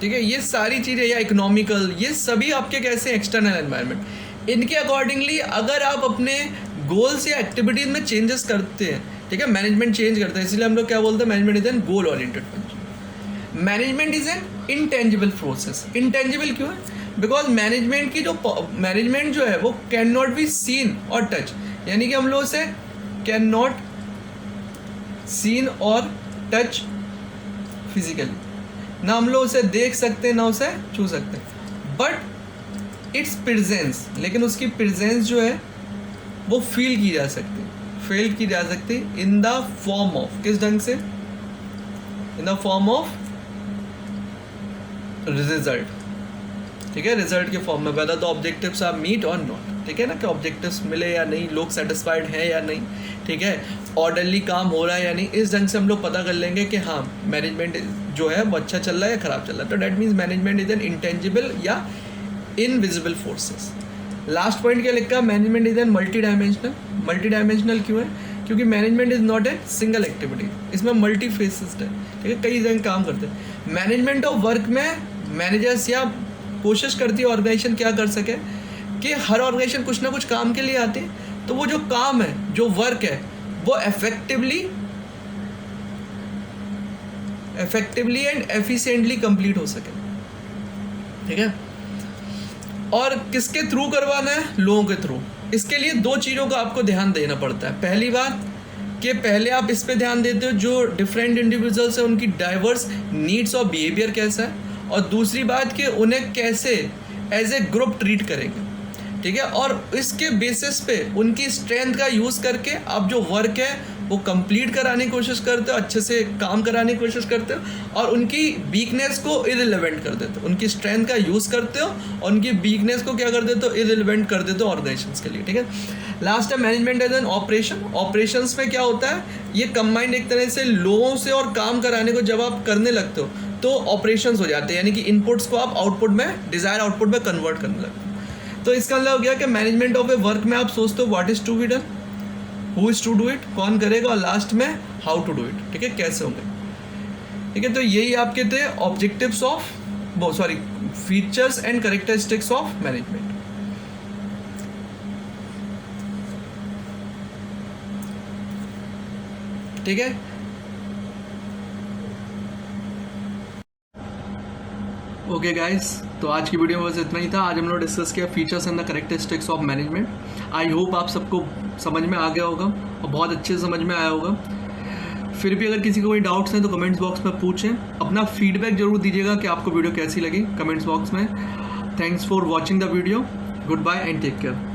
ठीक है, ये सारी चीज़ें, या इकोनॉमिकल, ये सभी आपके कैसे एक्सटर्नल एनवायरनमेंट, इनके अकॉर्डिंगली अगर आप अपने गोल्स या एक्टिविटीज में चेंजेस करते हैं, ठीक है, मैनेजमेंट चेंज करता है, इसलिए हम लोग क्या बोलते हैं, management is an goal oriented function. Management is an intangible process. Intangible क्यों है, बिकॉज मैनेजमेंट की जो मैनेजमेंट जो है वो कैन नॉट बी सीन और टच, यानी कि हम लोग उसे कैन नॉट सीन और टच फिजिकली, ना हम लोग उसे देख सकते हैं ना उसे छू सकते हैं, बट इट्स प्रेजेंस, लेकिन उसकी प्रेजेंस जो है वो फील की जा सकती है, फील की जा सकती है इन द फॉर्म ऑफ, किस ढंग से, in the form of result, ठीक है, रिजल्ट के फॉर्म में, whether the objectives are meet और नॉट, ठीक है ना, कि ऑब्जेक्टिव्स मिले या नहीं, लोग सेटिस्फाइड हैं या नहीं, ठीक है, ऑर्डरली काम हो रहा है या नहीं, इस ढंग से हम लोग पता कर लेंगे कि हाँ मैनेजमेंट जो है वो अच्छा चल रहा है या खराब चल रहा है। तो that means management is an intangible या इनविजिबल फोर्सेस। लास्ट पॉइंट क्या लिखा, management is N multi dimensional. Multi dimensional क्यों है, क्योंकि management is not a single activity, इसमें मल्टी फेसेस है, ठीक है, कई जगह काम करते हैं। मैनेजमेंट ऑफ वर्क में मैनेजर्स या कोशिश करती है ऑर्गेनाइजेशन क्या कर सके, कि हर ऑर्गेनाइजेशन कुछ ना कुछ काम के लिए आती है, तो वो जो काम है, जो वर्क है, वो इफेक्टिवली एंड एफिशिएंटली कंप्लीट हो सके, ठीक है। और किसके थ्रू करवाना है, लोगों के थ्रू। इसके लिए दो चीज़ों का आपको ध्यान देना पड़ता है। पहली बात कि पहले आप इस पे ध्यान देते हो जो डिफरेंट इंडिविजुअल्स हैं उनकी डाइवर्स नीड्स और बिहेवियर कैसा है, और दूसरी बात कि उन्हें कैसे एज ए ग्रुप ट्रीट करेंगे, ठीक है। और इसके बेसिस पे उनकी स्ट्रेंथ का यूज़ करके आप जो वर्क है वो कंप्लीट कराने की कोशिश करते हो, अच्छे से काम कराने की कोशिश करते हो, और उनकी वीकनेस को इररिलेवेंट कर देते हो। उनकी स्ट्रेंथ का यूज़ करते हो और उनकी वीकनेस को क्या कर देते हो, इररिलेवेंट कर देते हो ऑर्गेनाइजेशंस के लिए, ठीक है। लास्ट है management as an operation. Operations में क्या होता है, ये कंबाइंड एक तरह से लोगों से और काम कराने को जब आप करने लगते हो तो ऑपरेशंस हो जाते हैं, यानी कि इनपुट्स को आप आउटपुट में, डिजायर आउटपुट में कन्वर्ट करने लगते हो। तो इसका मतलब हो गया कि मैनेजमेंट ऑफ ए वर्क में आप सोचते हो what is to be done, who is to do it, कौन करेगा, और लास्ट में हाउ टू डू इट, ठीक है, कैसे होंगे, ठीक है। तो यही आपके थे objectives of, sorry, features and characteristics of management. ठीक है। ओके गाइस, तो आज की वीडियो में बस इतना ही था। आज हम लोग डिस्कस किया features and the characteristics of management. I hope आप सबको समझ में आ गया होगा और बहुत अच्छे से समझ में आया होगा। फिर भी अगर किसी को कोई डाउट्स हैं तो कमेंट्स बॉक्स में पूछें। अपना फीडबैक जरूर दीजिएगा कि आपको वीडियो कैसी लगी कमेंट्स बॉक्स में। Thanks for watching the video. Goodbye and take care.